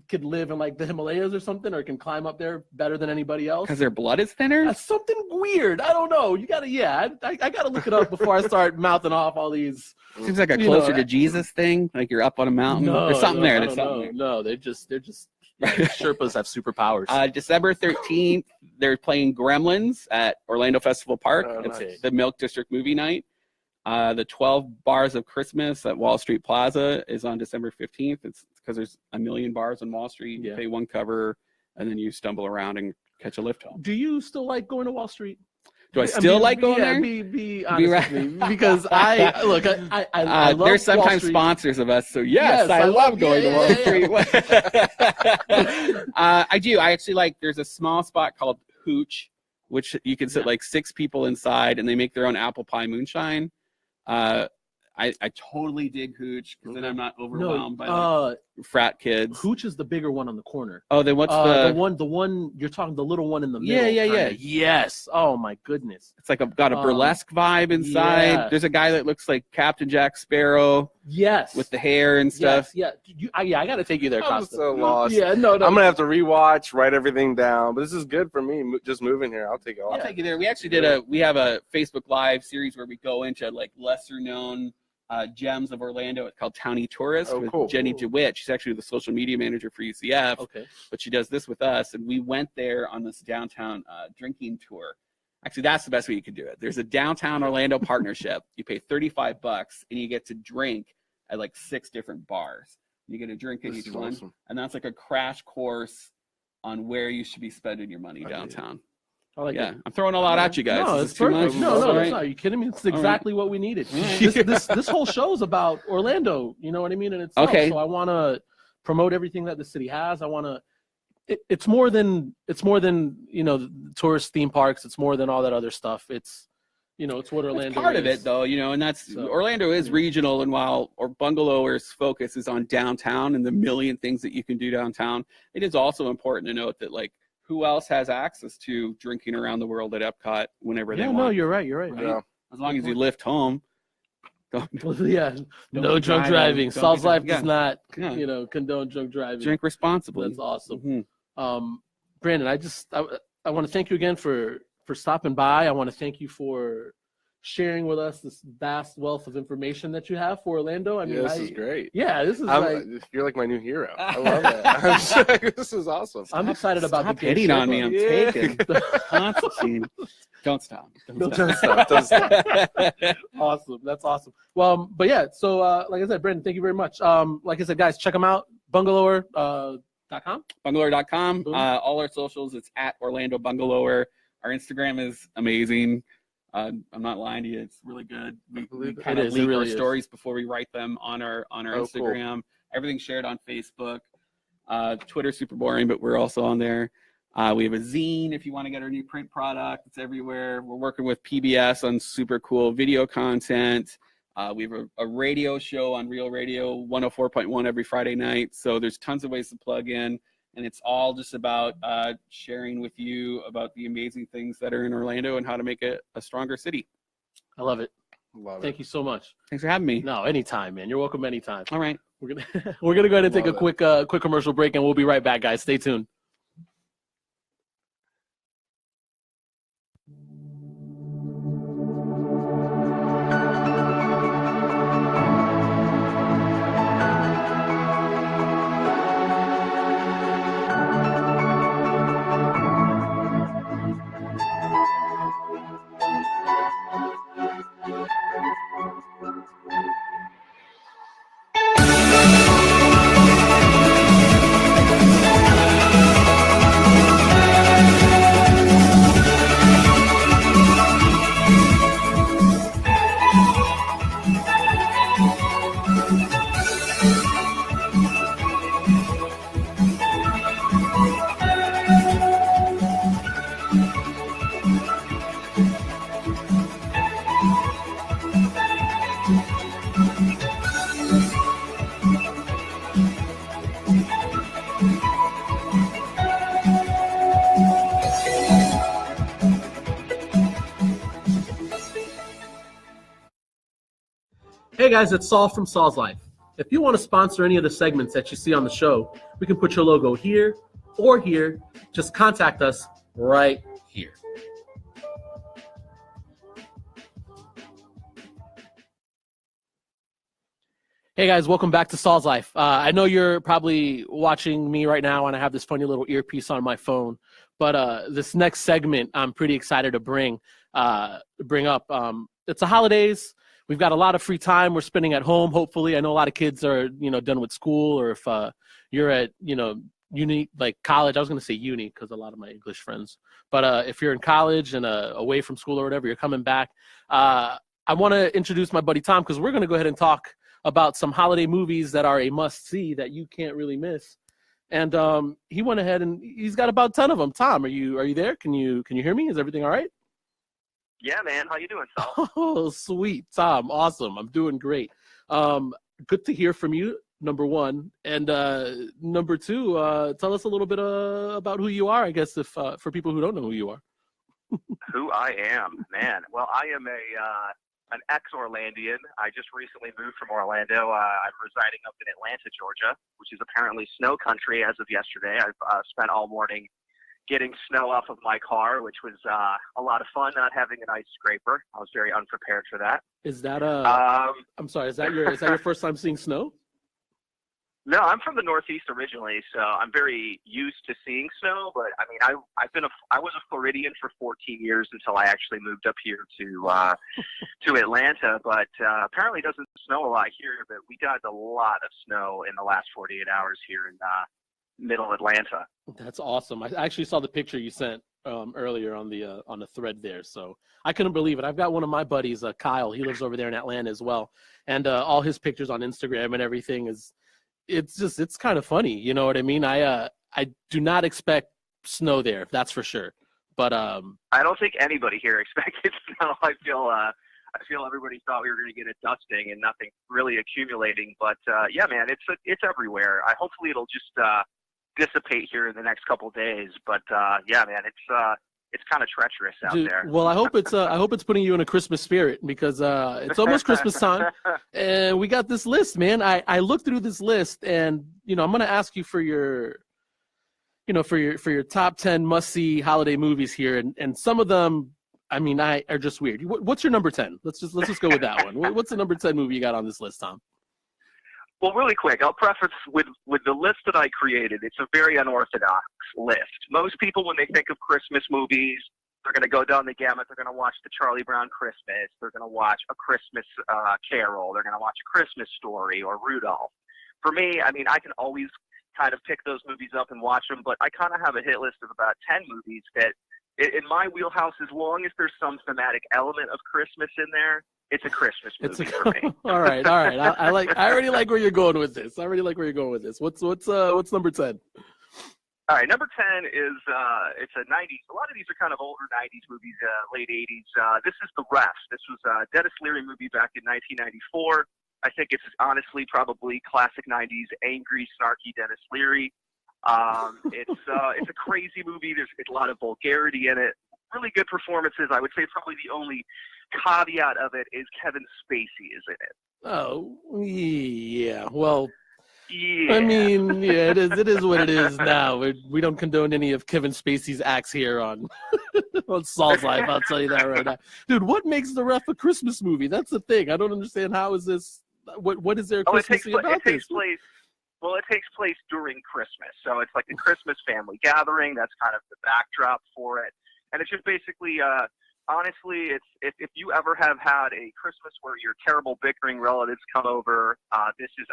could live in like the Himalayas or something, or can climb up there better than anybody else. Because their blood is thinner? That's something weird. I don't know. You gotta, I gotta look it up before I start mouthing off all these. Seems like a You closer know, to Jesus thing. Like you're up on a mountain. There's something there. There's something there. No, they're just Sherpas have superpowers. December 13th, they're playing Gremlins at Orlando Festival Park. Oh, It's nice. the Milk District movie night. The 12 Bars of Christmas at Wall Street Plaza is on December 15th. It's because there's a million bars on Wall Street. You Yeah. pay one cover, and then you stumble around and catch a lift home. Do you still like going to Wall Street? Do I still like going there? Be honest right. with me, because I look. I love they're sometimes Wall Street. sponsors of us, so yes, Yes, I love going to Wall yeah. Street. I do. I actually like. There's a small spot called Hooch, which you can sit like 6 people inside, and they make their own apple pie moonshine. I totally dig Hooch because then I'm not overwhelmed by like, frat kids. Hooch is the bigger one on the corner. Oh, then what's the one you're talking, the little one in the middle? Yeah. kinda. Yes. Oh my goodness. It's like got a burlesque vibe inside. yeah. There's a guy that looks like Captain Jack Sparrow Yes. with the hair and stuff. Yes. Yeah. I got to take you there, I'm Costa. so lost. Yeah. No. I'm gonna have to rewatch, write everything down. But this is good for me. Just moving here, I'll take it all. I'll take you there. We actually we have a Facebook Live series where we go into like lesser known gems of Orlando. It's called Townie Tourist Oh, with cool. Jenny DeWitt. She's actually the social media manager for UCF, Okay. but she does this with us. And we went there on this downtown drinking tour. Actually, that's the best way you could do it. There's a downtown Orlando partnership. You pay $35 and you get to drink at like 6 different bars. You get a drink at This each is one. awesome. And that's like a crash course on where you should be spending your money I dig it. downtown. I like Yeah, it. I'm throwing a lot at you guys. No, Is it's this too much? perfect. No, All it's right. not. Are you kidding me? It's right. exactly what we needed. Yeah. This whole show's about Orlando. You know what I mean? And itself. Okay. So I want to promote everything that the city has. I want to. It's more than tourist theme parks. It's more than all that other stuff. It's it's what Orlando. That's part of is. it, though, and that's So, Orlando is yeah. regional, and while Bungalowers' focus is on downtown and the million things that you can do downtown, it is also important to note that like who else has access to drinking around the world at Epcot whenever they Yeah, want. no, you're right. You're right. Yeah. As long as you lift home. Yeah, no be drunk driving. driving. Don't Saul's be life drunk- does not, Yeah. condone drunk driving. Drink responsibly. That's awesome. Mhm. Brandon, I want to thank you again for stopping by. I want to thank you for sharing with us this vast wealth of information that you have for Orlando. I mean, This is great. Yeah, this is You're like my new hero. I love that. This is awesome. I'm excited about Stop the gay hitting on me. Sherpa. I'm Yeah. taken. Constantine. Don't stop. Don't stop. Don't stop. Awesome. That's awesome. Well, but yeah, so like I said, Brandon, thank you very much. Like I said, guys, check them out. Bungalower.com. Bungalower.com. Boom. All our socials, it's at Orlando Bungalower. Our Instagram is amazing. I'm not lying to you. It's really good. We believe it. kind It of is. It leak really our is. stories before we write them on our Oh, cool. Instagram. Everything's shared on Facebook. Twitter's super boring, but we're also on there. We have a zine if you want to get our new print product. It's everywhere. We're working with PBS on super cool video content. We have a radio show on Real Radio 104.1 every Friday night. So there's tons of ways to plug in. And it's all just about sharing with you about the amazing things that are in Orlando and how to make it a stronger city. I love it. Love Thank you so much. Thanks for having me. No, anytime, man. You're welcome anytime. All right. We're gonna go ahead and take a Love quick commercial break, and we'll be right back, guys. Stay tuned. Hey guys, it's Saul from Saul's Life. If you want to sponsor any of the segments that you see on the show, we can put your logo here or here. Just contact us right here. Hey guys, welcome back to Saul's Life. I know you're probably watching me right now and I have this funny little earpiece on my phone, but this next segment I'm pretty excited to bring up. It's the holidays. We've got a lot of free time we're spending at home, hopefully. I know a lot of kids are, done with school, or if you're at, uni, like college. I was going to say uni because a lot of my English friends. But if you're in college and away from school or whatever, you're coming back. I want to introduce my buddy Tom because we're going to go ahead and talk about some holiday movies that are a must-see that you can't really miss. And he went ahead and he's got about 10 of them. Tom, are you there? Can you hear me? Is everything all right? Yeah, man. How you doing, Saul? Oh, sweet, Tom. Awesome. I'm doing great. Good to hear from you, number one. And number two, tell us a little bit about who you are, I guess, if for people who don't know who you are. Who I am, man. Well, I am an ex-Orlandian. I just recently moved from Orlando. I'm residing up in Atlanta, Georgia, which is apparently snow country as of yesterday. I've spent all morning getting snow off of my car, which was a lot of fun, not having an ice scraper. I was very unprepared for that. Is that I'm sorry, is that your first time seeing snow? No, I'm from the Northeast originally, so I'm very used to seeing snow. But I mean, I was a Floridian for 14 years until I actually moved up here to Atlanta. But apparently, it doesn't snow a lot here. But we got a lot of snow in the last 48 hours here in Middle Atlanta. That's awesome. I actually saw the picture you sent earlier on the thread there, so I couldn't believe it. I've got one of my buddies, Kyle. He lives over there in Atlanta as well, and all his pictures on Instagram and everything it's kind of funny. You know what I mean? I do not expect snow there, that's for sure. But I don't think anybody here expected snow. I feel everybody thought we were going to get a dusting and nothing really accumulating. But yeah, man, it's everywhere. Hopefully it'll just dissipate here in the next couple of days. But yeah, man, it's kind of treacherous out there. Well, I hope it's putting you in a Christmas spirit because it's almost Christmas time, and we got this list, man. I looked through this list, and I'm going to ask you for your top 10 must-see holiday movies here, and some of them, I mean, are just weird. What's your number 10? Let's just go with that one. What's the number 10 movie you got on this list, Tom? Well, really quick, I'll preface with the list that I created. It's a very unorthodox list. Most people, when they think of Christmas movies, they're going to go down the gamut. They're going to watch the Charlie Brown Christmas. They're going to watch A Christmas Carol. They're going to watch A Christmas Story or Rudolph. For me, I mean, I can always kind of pick those movies up and watch them, but I kind of have a hit list of about 10 movies that in my wheelhouse, as long as there's some thematic element of Christmas in there, it's a Christmas movie for me. All right. I already like where you're going with this. What's number 10? All right, number 10 is it's a 90s. A lot of these are kind of older 90s movies, late 80s. This is The Ref. This was a Dennis Leary movie back in 1994. I think it's honestly probably classic 90s angry, snarky Dennis Leary. It's a crazy movie. There's a lot of vulgarity in it. Really good performances. I would say probably the only caveat of it is Kevin Spacey is in it. Oh, yeah. Well, yeah. I mean, yeah, it is what it is now. We don't condone any of Kevin Spacey's acts here on Saul's Life. I'll tell you that right now. Dude, what makes The Ref a Christmas movie? That's the thing. I don't understand. How is this? What is there Christmassy about this? It takes place during Christmas. So it's like a Christmas family gathering. That's kind of the backdrop for it. And it's just basically, honestly, if you ever have had a Christmas where your terrible bickering relatives come over, this is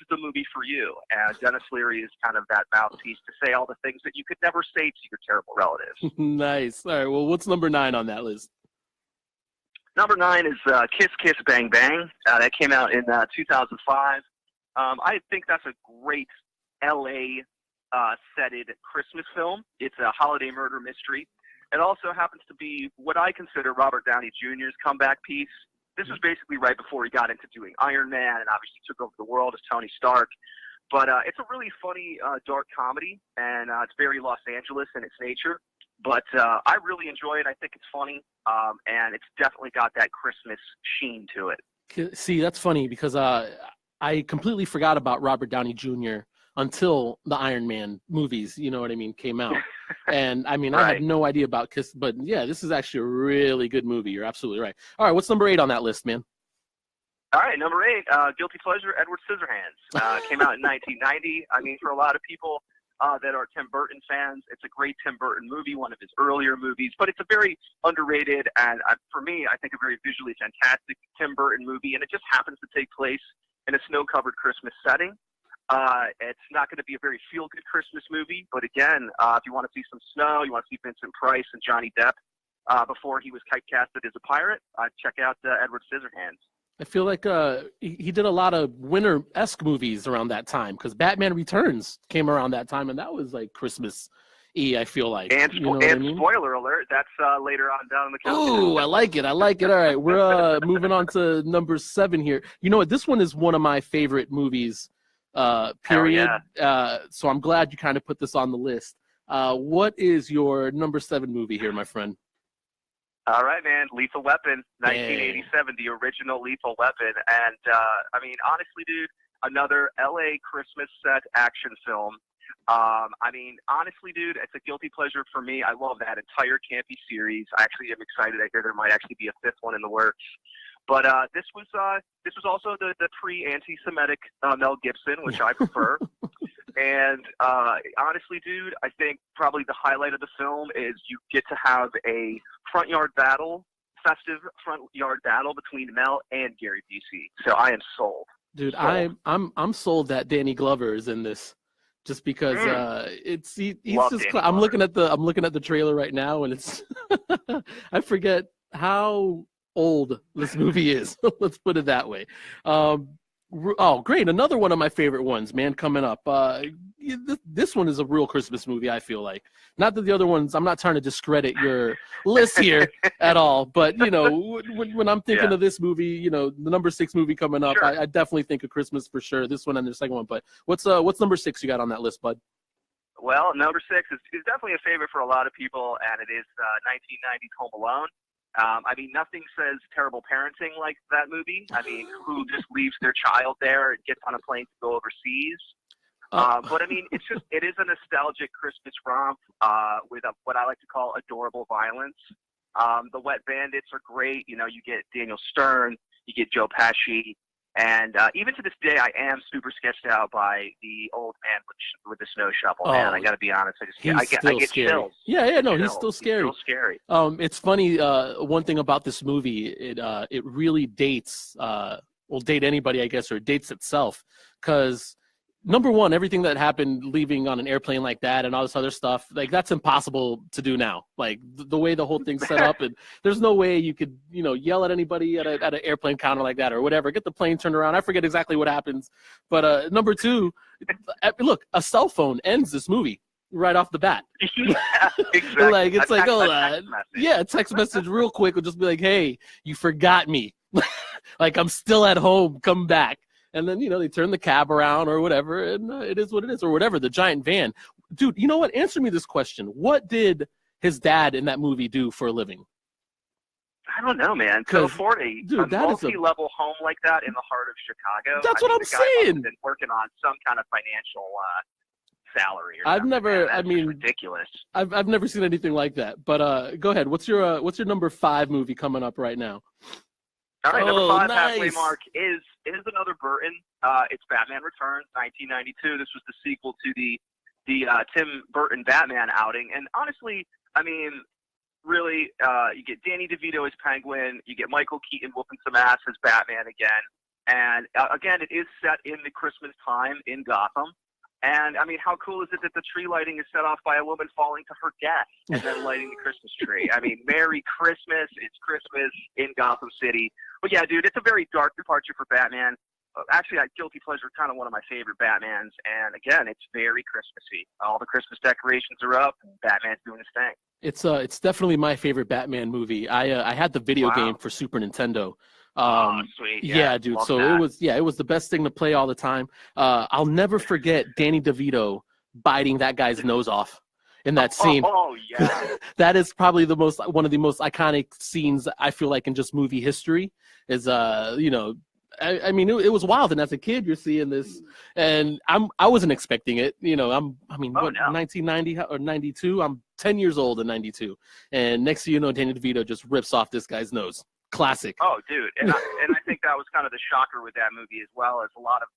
the movie for you. And Dennis Leary is kind of that mouthpiece to say all the things that you could never say to your terrible relatives. Nice. All right. Well, what's number 9 on that list? Number 9 is Kiss Kiss Bang Bang. That came out in 2005. I think that's a great L.A. setted Christmas film. It's a holiday murder mystery. It also happens to be what I consider Robert Downey Jr.'s comeback piece. This was basically right before he got into doing Iron Man and obviously took over the world as Tony Stark. But it's a really funny, dark comedy, and it's very Los Angeles in its nature. But I really enjoy it. I think it's funny, and it's definitely got that Christmas sheen to it. See, that's funny because I completely forgot about Robert Downey Jr. until the Iron Man movies, you know what I mean, came out. And, I mean, right. I had no idea about Kiss, but, yeah, this is actually a really good movie. You're absolutely right. All right, what's number 8 on that list, man? All right, number 8, Guilty Pleasure, Edward Scissorhands. Came out in 1990. I mean, for a lot of people that are Tim Burton fans, it's a great Tim Burton movie, one of his earlier movies, but it's a very underrated and, for me, I think a very visually fantastic Tim Burton movie, and it just happens to take place in a snow-covered Christmas setting. It's not going to be a very feel-good Christmas movie, but again, if you want to see some snow, you want to see Vincent Price and Johnny Depp before he was typecasted as a pirate, check out Edward Scissorhands. I feel like he did a lot of winter-esque movies around that time because Batman Returns came around that time, and that was like Christmas-y, I feel like. And, spoiler alert, that's later on down the countdown. Ooh, I like it. All right, we're moving on to number 7 here. You know what? This one is one of my favorite movies, period. Yeah. So I'm glad you kind of put this on the list. What is your number 7 movie here, my friend? All right, man. Lethal Weapon, 1987, the original Lethal Weapon. And, I mean, honestly, dude, another L.A. Christmas set action film. I mean, honestly, dude, it's a guilty pleasure for me. I love that entire campy series. I actually am excited. I hear there might actually be a 5th one in the works. But this was also the pre-anti-Semitic Mel Gibson, which I prefer. And honestly, dude, I think probably the highlight of the film is you get to have a festive front yard battle between Mel and Gary Busey. So I am sold. Dude, I'm sold that Danny Glover is in this, just because he's just. I'm looking at the trailer right now, and it's I forget how old this movie is. Let's put it that way. Oh, great. Another one of my favorite ones, man, coming up. This one is a real Christmas movie, I feel like. Not that the other ones, I'm not trying to discredit your list here at all, but, you know, when I'm thinking of this movie, you know, the number 6 movie coming up, I definitely think of Christmas for sure, this one and the second one. But what's number 6 you got on that list, bud? Well, number 6 is definitely a favorite for a lot of people, and it is 1990's Home Alone. I mean, nothing says terrible parenting like that movie. I mean, who just leaves their child there and gets on a plane to go overseas? But I mean, it is a nostalgic Christmas romp with what I like to call adorable violence. The Wet Bandits are great. You know, you get Daniel Stern, you get Joe Pesci, and even to this day, I am super sketched out by the old man with the snow shovel. Man, I got to be honest. I get chills. Yeah, no, he's still scary. He's still scary. It's funny. One thing about this movie, it really dates. Will date anybody, I guess, or dates itself, because number one, everything that happened leaving on an airplane like that and all this other stuff, like that's impossible to do now. Like the way the whole thing's set up, and there's no way you could, yell at anybody at an airplane counter like that or whatever. Get the plane turned around. I forget exactly what happens. But number two, look, a cell phone ends this movie right off the bat. Yeah, exactly. Like it's like, a text message real quick will just be like, hey, you forgot me. Like I'm still at home. Come back. And then, they turn the cab around or whatever, and it is what it is, or whatever, the giant van. Dude, you know what? Answer me this question. What did his dad in that movie do for a living? I don't know, man. So for a multi-level home like that in the heart of Chicago, that's what I'm saying. Been working on some kind of financial salary. Or I've never. ridiculous. I've never seen anything like that. But go ahead. What's your number 5 movie coming up right now? All right, number 5 nice. halfway mark is another Burton. It's Batman Returns, 1992. This was the sequel to the Tim Burton Batman outing, and honestly, I mean, really, you get Danny DeVito as Penguin, you get Michael Keaton whooping some ass as Batman again, and again, it is set in the Christmas time in Gotham. And, I mean, how cool is it that the tree lighting is set off by a woman falling to her death and then lighting the Christmas tree? I mean, Merry Christmas. It's Christmas in Gotham City. But, yeah, dude, it's a very dark departure for Batman. Actually, Guilty Pleasure, kind of one of my favorite Batmans. And, again, it's very Christmassy. All the Christmas decorations are up, and Batman's doing his thing. It's definitely my favorite Batman movie. I had the video game for Super Nintendo. Sweet. Yeah, dude. So that. it was the best thing to play all the time. I'll never forget Danny DeVito biting that guy's nose off in that scene. Oh yeah. That is probably one of the most iconic scenes I feel like in just movie history. Is I mean, it was wild, and as a kid, you're seeing this, and I wasn't expecting it. 1990 or 92? I'm 10 years old in 92, and next thing you know, Danny DeVito just rips off this guy's nose. Classic. Oh, dude, and I think that was kind of the shocker with that movie as well, as a lot of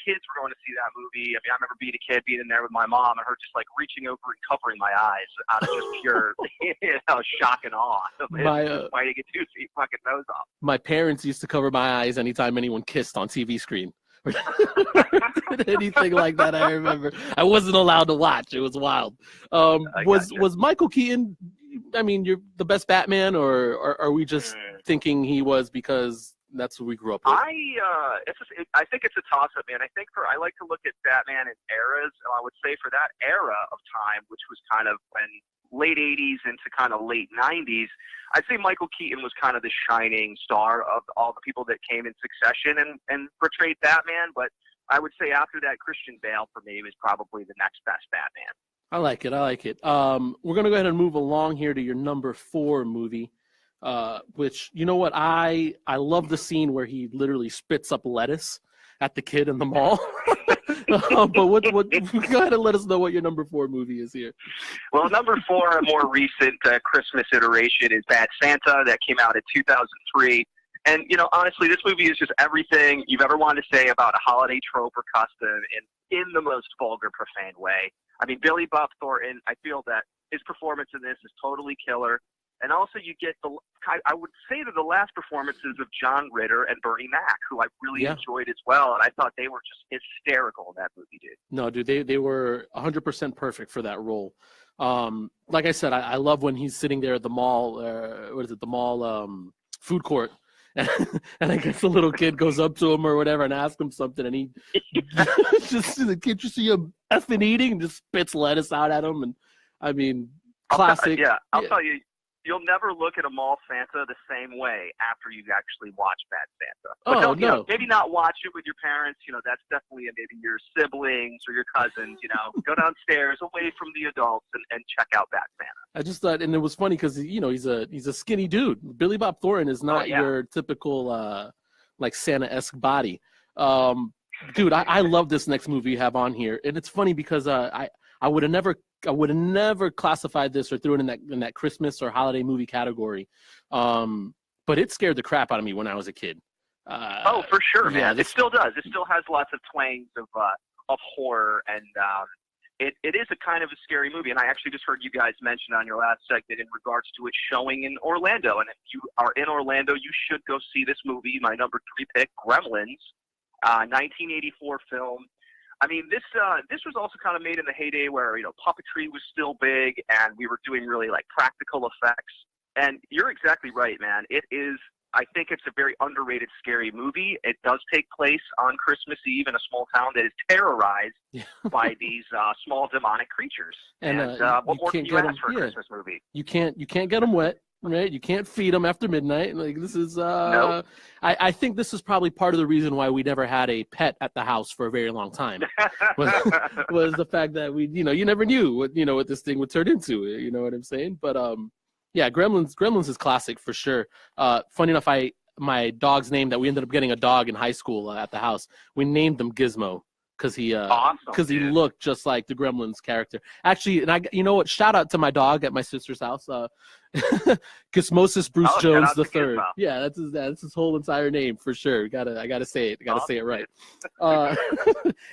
kids were going to see that movie. I mean, I remember being a kid, being in there with my mom, and her just like reaching over and covering my eyes out of just pure, shock and awe. Fighting a 2-feet fucking nose off. My parents used to cover my eyes anytime anyone kissed on TV screen. Anything like that, I remember. I wasn't allowed to watch. It was wild. Was Michael Keaton? I mean, you're the best Batman, or are we just thinking he was because that's what we grew up with? I think it's a toss-up, man. I like to look at Batman in eras. I would say for that era of time, which was kind of when late 80s into kind of late 90s, I'd say Michael Keaton was kind of the shining star of all the people that came in succession and portrayed Batman. But I would say after that, Christian Bale for me was probably the next best Batman. I like it. We're going to go ahead and move along here to your number 4 movie, which, you know what? I love the scene where he literally spits up lettuce at the kid in the mall. But go ahead and let us know what your number 4 movie is here. Well, number 4, a more recent Christmas iteration, is Bad Santa, that came out in 2003. And, honestly, this movie is just everything you've ever wanted to say about a holiday trope or custom in the most vulgar, profane way. I mean, Billy Bob Thornton, I feel that his performance in this is totally killer. And also you get I would say that the last performances of John Ritter and Bernie Mac, who I really enjoyed as well. And I thought they were just hysterical in that movie, dude. No, dude, they were 100% perfect for that role. Like I said, I love when he's sitting there at the mall, the mall food court. And I guess the little kid goes up to him or whatever and asks him something, and he just can't you see him effing eating, and just spits lettuce out at him. And I mean, classic. I'll tell you, you'll never look at a mall Santa the same way after you actually watch Bad Santa. But no. Maybe not watch it with your parents. That's definitely maybe your siblings or your cousins. Go downstairs away from the adults and check out Bad Santa. I just thought, and it was funny because he's a skinny dude. Billy Bob Thornton is not your typical like Santa-esque body. Dude, I love this next movie you have on here, and it's funny because I would have never classified this or threw it in that Christmas or holiday movie category. But it scared the crap out of me when I was a kid. For sure, man. It still does. It still has lots of twangs of horror, and it is a kind of a scary movie. And I actually just heard you guys mention on your last segment in regards to it showing in Orlando. And if you are in Orlando, you should go see this movie. My number 3 pick, Gremlins, 1984 film. I mean, this was also kind of made in the heyday where, puppetry was still big and we were doing really like practical effects. And you're exactly right, man. It is, I think it's a very underrated scary movie. It does take place on Christmas Eve in a small town that is terrorized by these small demonic creatures. And what more can you ask for a Christmas movie? You can't get them wet. Right, you can't feed them after midnight. Like this is, nope. I think this is probably part of the reason why we never had a pet at the house for a very long time. was the fact that you never knew what this thing would turn into. You know what I'm saying? But yeah, Gremlins is classic for sure. Funny enough, my dog's name that we ended up getting a dog in high school at the house. We named him Gizmo. Because he looked just like the Gremlins character. Actually, and you know what? Shout out to my dog at my sister's house, Gizmosis Bruce Jones III. Yeah, that's his whole entire name for sure. I gotta say it. Say it right.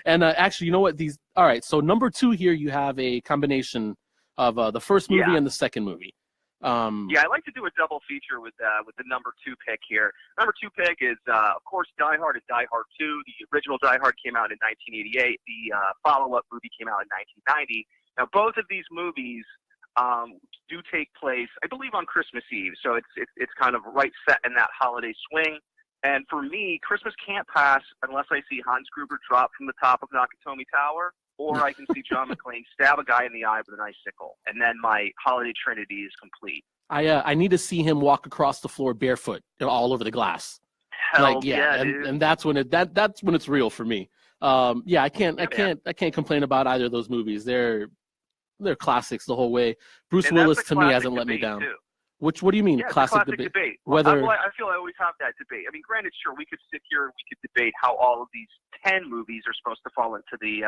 And actually, you know what? All right. So number 2 here, you have a combination of the first movie and the second movie. I like to do a double feature with the number 2 pick here. Number 2 pick is, of course, Die Hard and Die Hard 2. The original Die Hard came out in 1988. The follow-up movie came out in 1990. Now, both of these movies do take place, I believe, on Christmas Eve. So it's kind of right set in that holiday swing. And for me, Christmas can't pass unless I see Hans Gruber drop from the top of Nakatomi Tower, or I can see John McClane stab a guy in the eye with an icicle, and then my holiday trinity is complete. I need to see him walk across the floor barefoot, all over the glass. Hell yeah, dude. And that's when it's real for me. I can't complain about either of those movies. They're classics the whole way. Bruce Willis to me hasn't let me down. Too. What do you mean, classic debate? Whether I feel I always have that debate. I mean, granted, sure, we could sit here and we could debate how all of these 10 movies are supposed to fall into the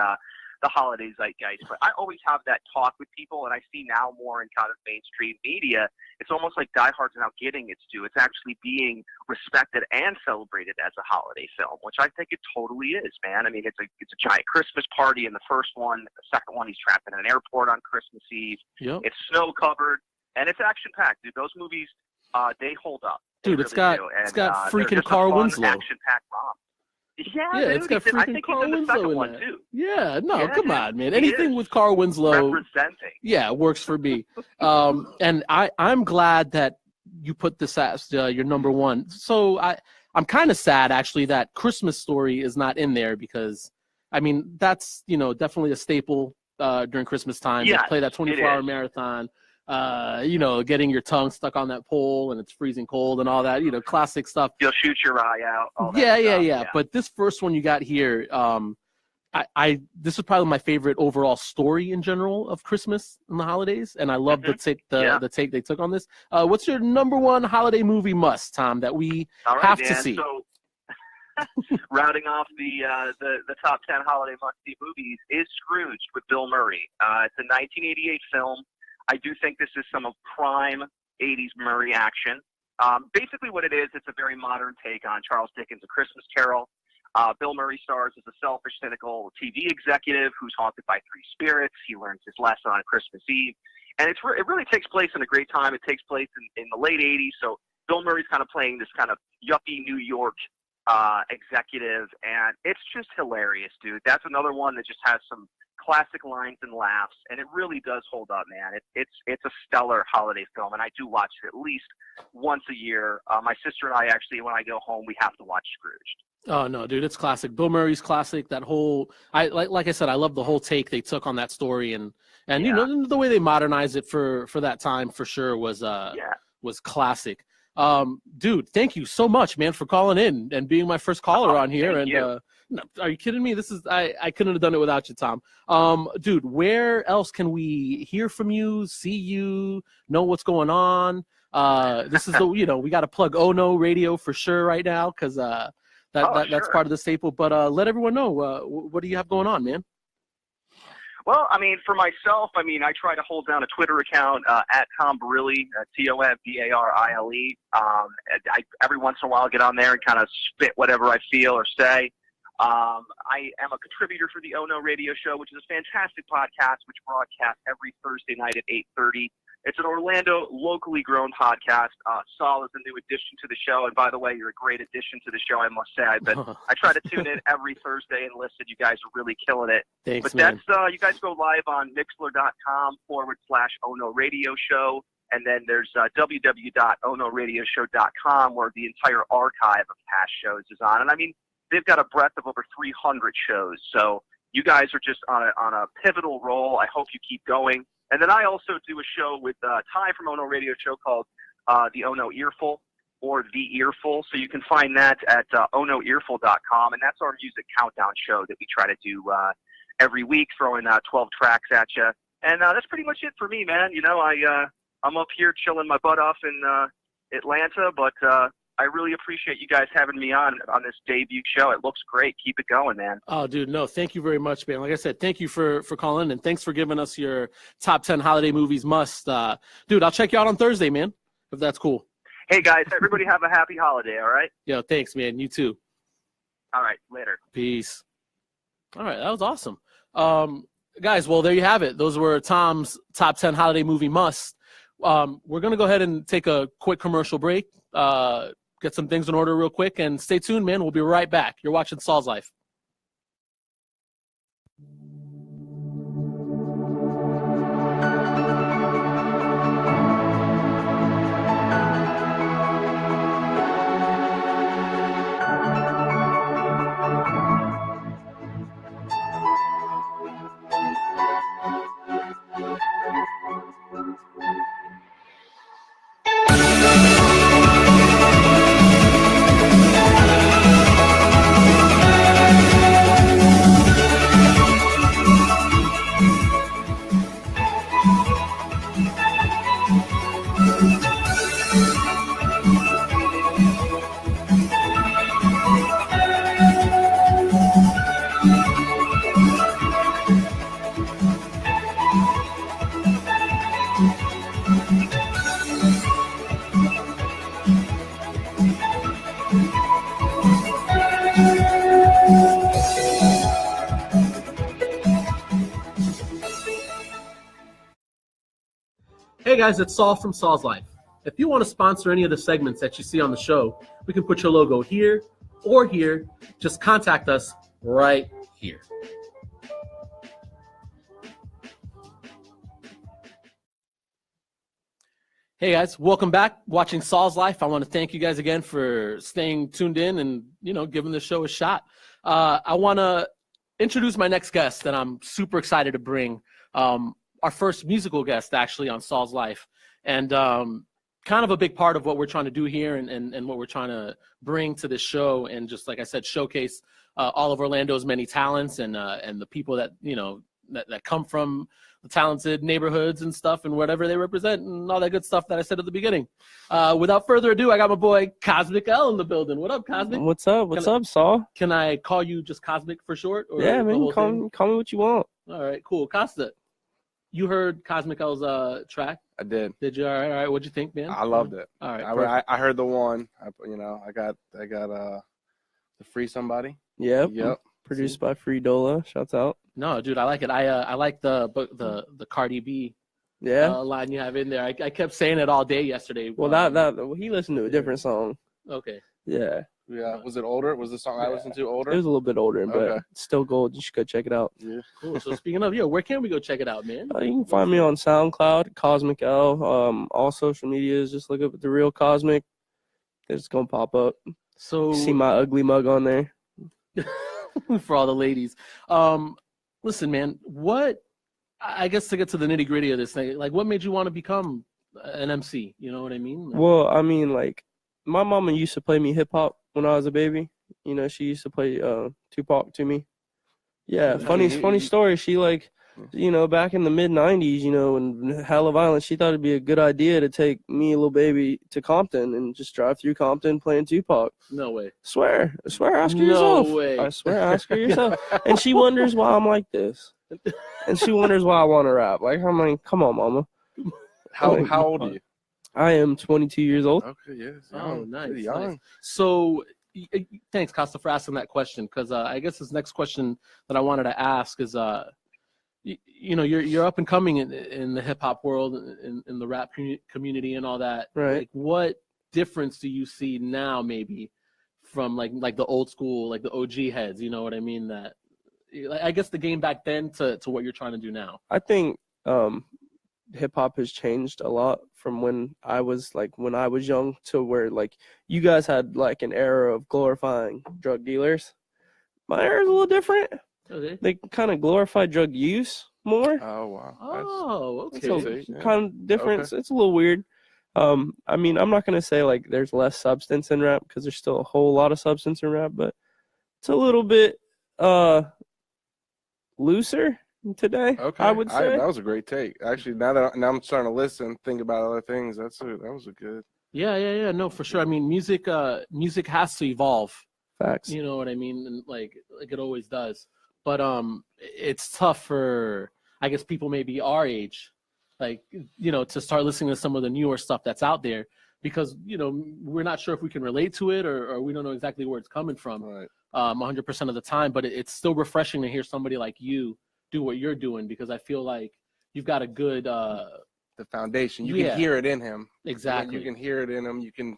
holiday zeitgeist, but I always have that talk with people, and I see now more in kind of mainstream media. It's almost like Die Hard's now getting its due. It's actually being respected and celebrated as a holiday film, which I think it totally is, man. I mean, it's a giant Christmas party in the first one. The second one, he's trapped in an airport on Christmas Eve. Yep. It's snow covered. And it's action-packed, dude. Those movies, they hold up. Dude, it's got freaking Carl Winslow. Action-packed rom. Yeah, it's got freaking Carl Winslow in that. Yeah, no, come on, man. Anything with Carl Winslow, representing. Yeah, works for me. And I'm glad that you put this as your number 1. So I'm kind of sad actually that Christmas Story is not in there because, I mean, that's definitely a staple during Christmas time. Yeah, they play that 24-hour marathon. Getting your tongue stuck on that pole and it's freezing cold and all that, classic stuff. You'll shoot your eye out. Yeah. But this first one you got here, this is probably my favorite overall story in general of Christmas and the holidays, and I love the take they took on this. What's your number 1 holiday movie must, Tom, that we have to see? So, rounding off the top 10 holiday must-see movies is Scrooged with Bill Murray. It's a 1988 film. I do think this is some of prime 80s Murray action. Basically what it is, it's a very modern take on Charles Dickens' A Christmas Carol. Bill Murray stars as a selfish, cynical TV executive who's haunted by 3 spirits. He learns his lesson on Christmas Eve. And it really takes place in a great time. It takes place in the late 80s. So Bill Murray's kind of playing this kind of yuppie New York executive. And it's just hilarious, dude. That's another one that just has some classic lines and laughs, and it really does hold up, man. It's a stellar holiday film, and I do watch it at least once a year. My sister and I actually, when I go home, we have to watch Scrooged. Oh no, dude, it's classic. Bill Murray's classic. That whole, like I said, I love the whole take they took on that story, and the way they modernized it for that time for sure was classic. Dude, thank you so much, man, for calling in and being my first caller on here. And no, are you kidding me? This is I couldn't have done it without you, Tom. Dude, where else can we hear from you, see you, know what's going on? This is we got to plug Oh No Radio for sure right now because that's part of the staple. But let everyone know what do you have going on, man? Well, I mean, for myself, I try to hold down a Twitter account at Tom Barile, TomBarile. Every once in a while, I get on there and kind of spit whatever I feel or say. I am a contributor for the Oh No Radio Show, which is a fantastic podcast which broadcasts every Thursday night at 8:30 It's an Orlando locally grown podcast. Saul is a new addition to the show, and by the way, you're a great addition to the show. I must say, I try to tune in every Thursday and listen. You guys are really killing it. Thanks, but man. that's you guys go live on Mixler.com/Ono Radio Show, and then there's www.onoradioshow.com where the entire archive of past shows is on. And I mean, they've got a breadth of over 300 shows, so you guys are just on a pivotal role. I hope you keep going. And then I also do a show with Ty from Ono Radio Show called The Ono Earful or The Earful. So you can find that at OnoEarful.com. And that's our music countdown show that we try to do every week, throwing 12 tracks at you. And that's pretty much it for me, man. You know, I'm up here chilling my butt off in Atlanta, but I really appreciate you guys having me on this debut show. It looks great. Keep it going, man. Oh, dude, no, thank you very much, man. Like I said, thank you for calling, and thanks for giving us your top 10 holiday movies must. Dude, I'll check you out on Thursday, man, if that's cool. Hey, guys, everybody have a happy holiday, all right? Yo, thanks, man. You too. All right, later. Peace. All right, that was awesome. Guys, well, there you have it. Those were Tom's top 10 holiday movie must. We're going to go ahead and take a quick commercial break. Get some things in order real quick, and stay tuned, man. We'll be right back. You're watching Saul's Life. Hey guys, it's Saul from Saul's Life. If you want to sponsor any of the segments that you see on the show, we can put your logo here or here. Just contact us right here. Hey guys, welcome back. Watching Saul's Life. I want to thank you guys again for staying tuned in and, you know, giving the show a shot. I want to introduce my next guest that I'm super excited to bring. Our first musical guest actually on Saul's Life, and kind of a big part of what we're trying to do here and what we're trying to bring to this show, and just like I said, showcase all of Orlando's many talents and the people that, you know, that come from the talented neighborhoods and stuff and whatever they represent and all that good stuff that I said at the beginning. Without further ado, I got my boy Cosmic L in the building. What up, Cosmic? What's up? What's up, Saul? Can I call you just Cosmic for short? Or yeah, man, call me what you want. All right, cool. Costa, you heard Cosmic L's track? I did. Did you? All right. What'd you think, man? I loved it. All right. I heard the one. I got the Free Somebody. Yep. Produced by Free Dola. Shouts out. No, dude, I like it. I like the Cardi B line you have in there. I kept saying it all day yesterday. Well, that he listened to a different song. Okay. Yeah. Yeah. Was it older? Was the song I listened to older? It was a little bit older, but it's still gold. You should go check it out. Yeah. Cool. So speaking of, where can we go check it out, man? You can find me on SoundCloud, Cosmic L. All social medias, just look up The Real Cosmic. It's gonna pop up. So see my ugly mug on there. For all the ladies. Listen, man, I guess to get to the nitty gritty of this thing, like what made you want to become an MC? You know what I mean? Well, I mean, like my mama used to play me hip hop when I was a baby. You know, she used to play Tupac to me. Yeah, funny story. She back in the mid-'90s, when hella violence, she thought it'd be a good idea to take me, a little baby, to Compton and just drive through Compton playing Tupac. No way. Swear, ask her yourself. No way. I swear, ask her yourself. And she wonders why I'm like this. And she wonders why I want to rap. Like, I'm like, come on, mama. How old are you? I am 22 years old. Okay, yeah. Oh, nice. Young. So, thanks, Costa, for asking that question, because I guess this next question that I wanted to ask is, you know, you're up and coming in the hip hop world, in the rap community and all that. Right. Like, what difference do you see now, maybe, from like the old school, like the OG heads? You know what I mean? That, I guess, the game back then to what you're trying to do now. I think hip hop has changed a lot from when I was young to where, like, you guys had like an era of glorifying drug dealers. My era is a little different. Okay. They kind of glorify drug use more. Oh wow. Oh, okay. So yeah. kind of different. Okay. It's a little weird. I mean, I'm not gonna say like there's less substance in rap, because there's still a whole lot of substance in rap, but it's a little bit looser today. Okay. I would say. That was a great take. Actually, now I'm starting to listen, think about other things. That was a good. Yeah. No, for sure. I mean, music has to evolve. Facts. You know what I mean? And like it always does. But it's tough for, I guess, people maybe our age, like, you know, to start listening to some of the newer stuff that's out there, because, you know, we're not sure if we can relate to it, or we don't know exactly where it's coming from. Right. 100% of the time. But it's still refreshing to hear somebody like you do what you're doing, because I feel like you've got a good The foundation. You Yeah. can hear it in him. Exactly. You can hear it in him.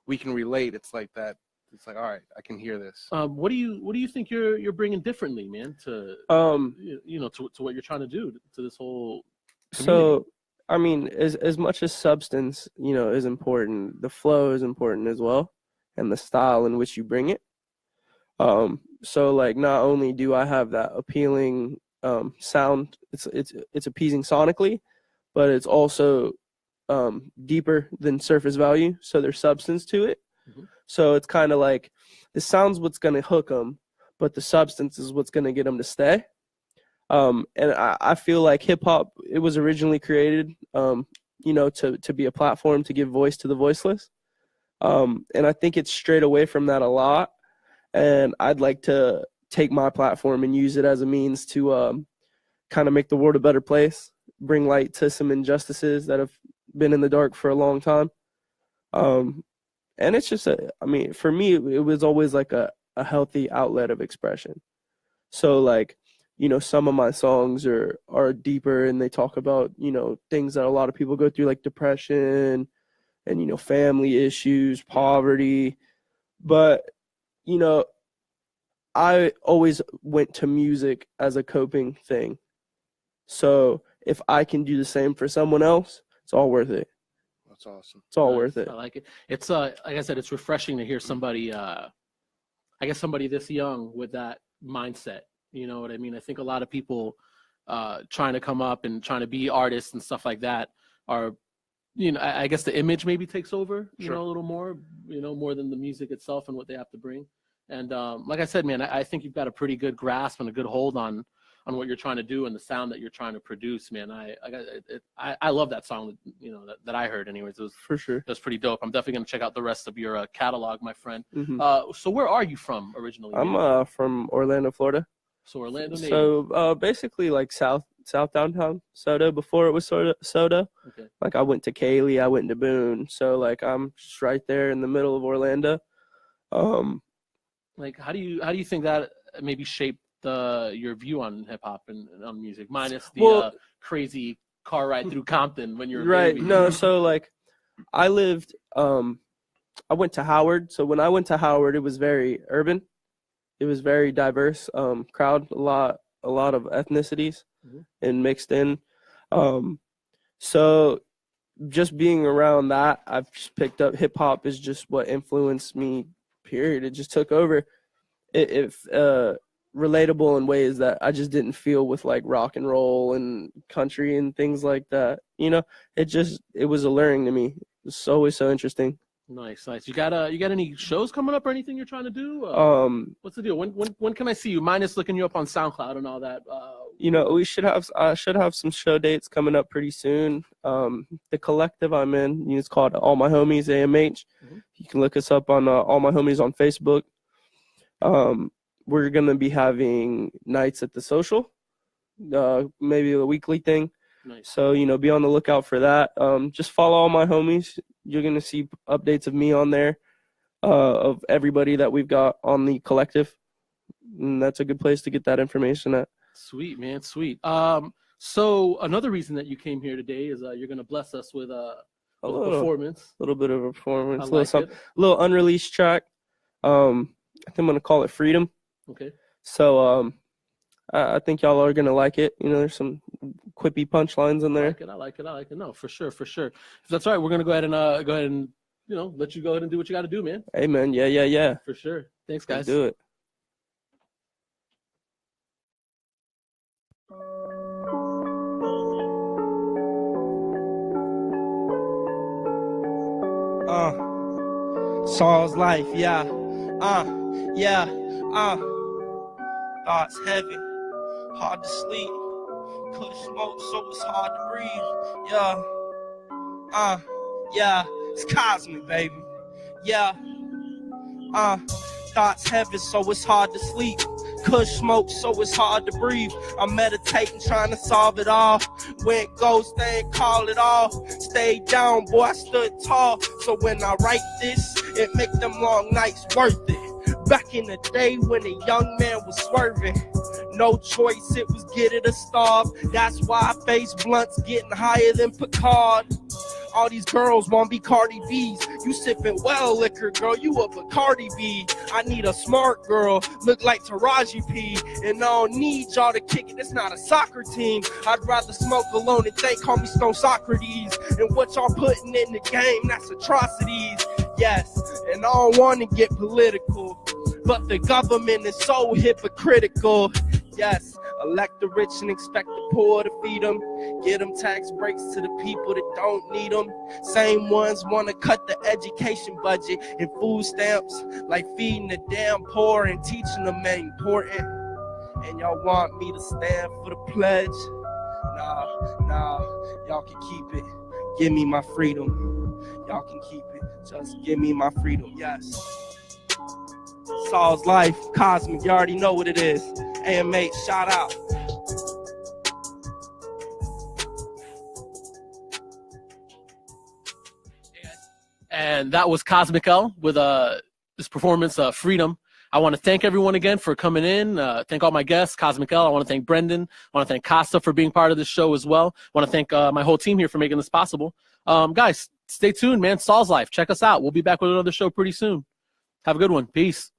We can relate. It's like that. It's like, all right, I can hear this. What do you think you're bringing differently, man, to you know, to what you're trying to do to this whole community? So, I mean, as much as substance, you know, is important, the flow is important as well, and the style in which you bring it. So like, not only do I have that appealing sound, it's appeasing sonically, but it's also deeper than surface value. So there's substance to it. Mhm. So it's kind of like the sound's what's going to hook them, but the substance is what's going to get them to stay. And I feel like hip hop, it was originally created, you know, to be a platform to give voice to the voiceless. And I think it's strayed away from that a lot. And I'd like to take my platform and use it as a means to kind of make the world a better place, bring light to some injustices that have been in the dark for a long time. And it's just, I mean, for me, it was always like a healthy outlet of expression. So like, you know, some of my songs are deeper, and they talk about, you know, things that a lot of people go through, like depression and, you know, family issues, poverty. But, you know, I always went to music as a coping thing. So if I can do the same for someone else, it's all worth it. That's awesome. It's all Nice. worth it. I like it. It's like I said, it's refreshing to hear somebody, I guess, somebody this young with that mindset. You know what I mean? I think a lot of people trying to come up and trying to be artists and stuff like that are, you know, I guess the image maybe takes over, you Sure. know, a little more, you know, more than the music itself and what they have to bring. And like I said, man, I think you've got a pretty good grasp and a good hold on what you're trying to do and the sound that you're trying to produce, man. I love that song, you know, that I heard anyways. For sure. That's pretty dope. I'm definitely going to check out the rest of your catalog, my friend. Mhm. So where are you from originally? I'm man? from Orlando, Florida. So Orlando native. So basically like south downtown Soda, before it was Soda. Okay. Like I went to Cayley, I went to Boone. So like I'm just right there in the middle of Orlando. Like how do you think that maybe shaped your view on hip hop and on music, minus the crazy car ride through Compton when you were a right. baby? No, so like I lived I went to Howard. So when I went to Howard, it was very urban. It was very diverse crowd, a lot of ethnicities and mixed in. So just being around that, I've just picked up hip hop is just what influenced me, period. It just took over. It relatable in ways that I just didn't feel with like rock and roll and country and things like that. You know, it was alluring to me. It's always so interesting. Nice. You got any shows coming up or anything you're trying to do? What's the deal? When can I see you? Minus looking you up on SoundCloud and all that. You know, I should have some show dates coming up pretty soon. The collective I'm in, you know, it's called All My Homies AMH. You can look us up on All My Homies on Facebook. We're gonna be having nights at the social, maybe a weekly thing. Nice. So, you know, be on the lookout for that. Just follow All My Homies. You're going to see updates of me on there, of everybody that we've got on the collective. And that's a good place to get that information at. Sweet, man. Sweet. So another reason that you came here today is you're going to bless us with a performance. A little bit of a performance. I little unreleased track. I think I'm going to call it Freedom. Okay. So I think y'all are going to like it. You know, there's some quippy punchlines in there. I like it. No, for sure. If that's all right, we're going to go ahead and let you go ahead and do what you got to do, man. Hey, man. Yeah. For sure. Thanks, guys. Let's do it. Saul's life, yeah. Thoughts heavy, hard to sleep. Push smoke, so it's hard to breathe. Yeah, it's cosmic, baby. Yeah, thoughts heavy, so it's hard to sleep. Kush smoke, so it's hard to breathe. I'm meditating, trying to solve it all. Went ghost, they ain't call it all. Stayed down, boy, I stood tall. So when I write this, it make them long nights worth it. Back in the day when a young man was swerving, no choice, it was get it or starve. That's why I face blunts getting higher than Picard. All these girls want be Cardi B's. You sipping well liquor, girl, you a Bacardi B. I need a smart girl, look like Taraji P. And I don't need y'all to kick it, it's not a soccer team. I'd rather smoke alone and they call me Stone Socrates. And what y'all putting in the game, that's atrocities. Yes, and I don't want to get political, but the government is so hypocritical. Yes, elect the rich and expect the poor to feed them. Get them tax breaks to the people that don't need them. Same ones want to cut the education budget and food stamps, like feeding the damn poor and teaching them ain't important. And y'all want me to stand for the pledge? Nah, y'all can keep it. Give me my freedom. Y'all can keep it. Just give me my freedom, yes. Saul's life, cosmic, you already know what it is. AMH, shout out. And that was Cosmic L with this performance, Freedom. I want to thank everyone again for coming in. Thank all my guests, Cosmic L. I want to thank Brendan. I want to thank Costa for being part of this show as well. I want to thank my whole team here for making this possible. Guys, stay tuned, man. Saul's Life. Check us out. We'll be back with another show pretty soon. Have a good one. Peace.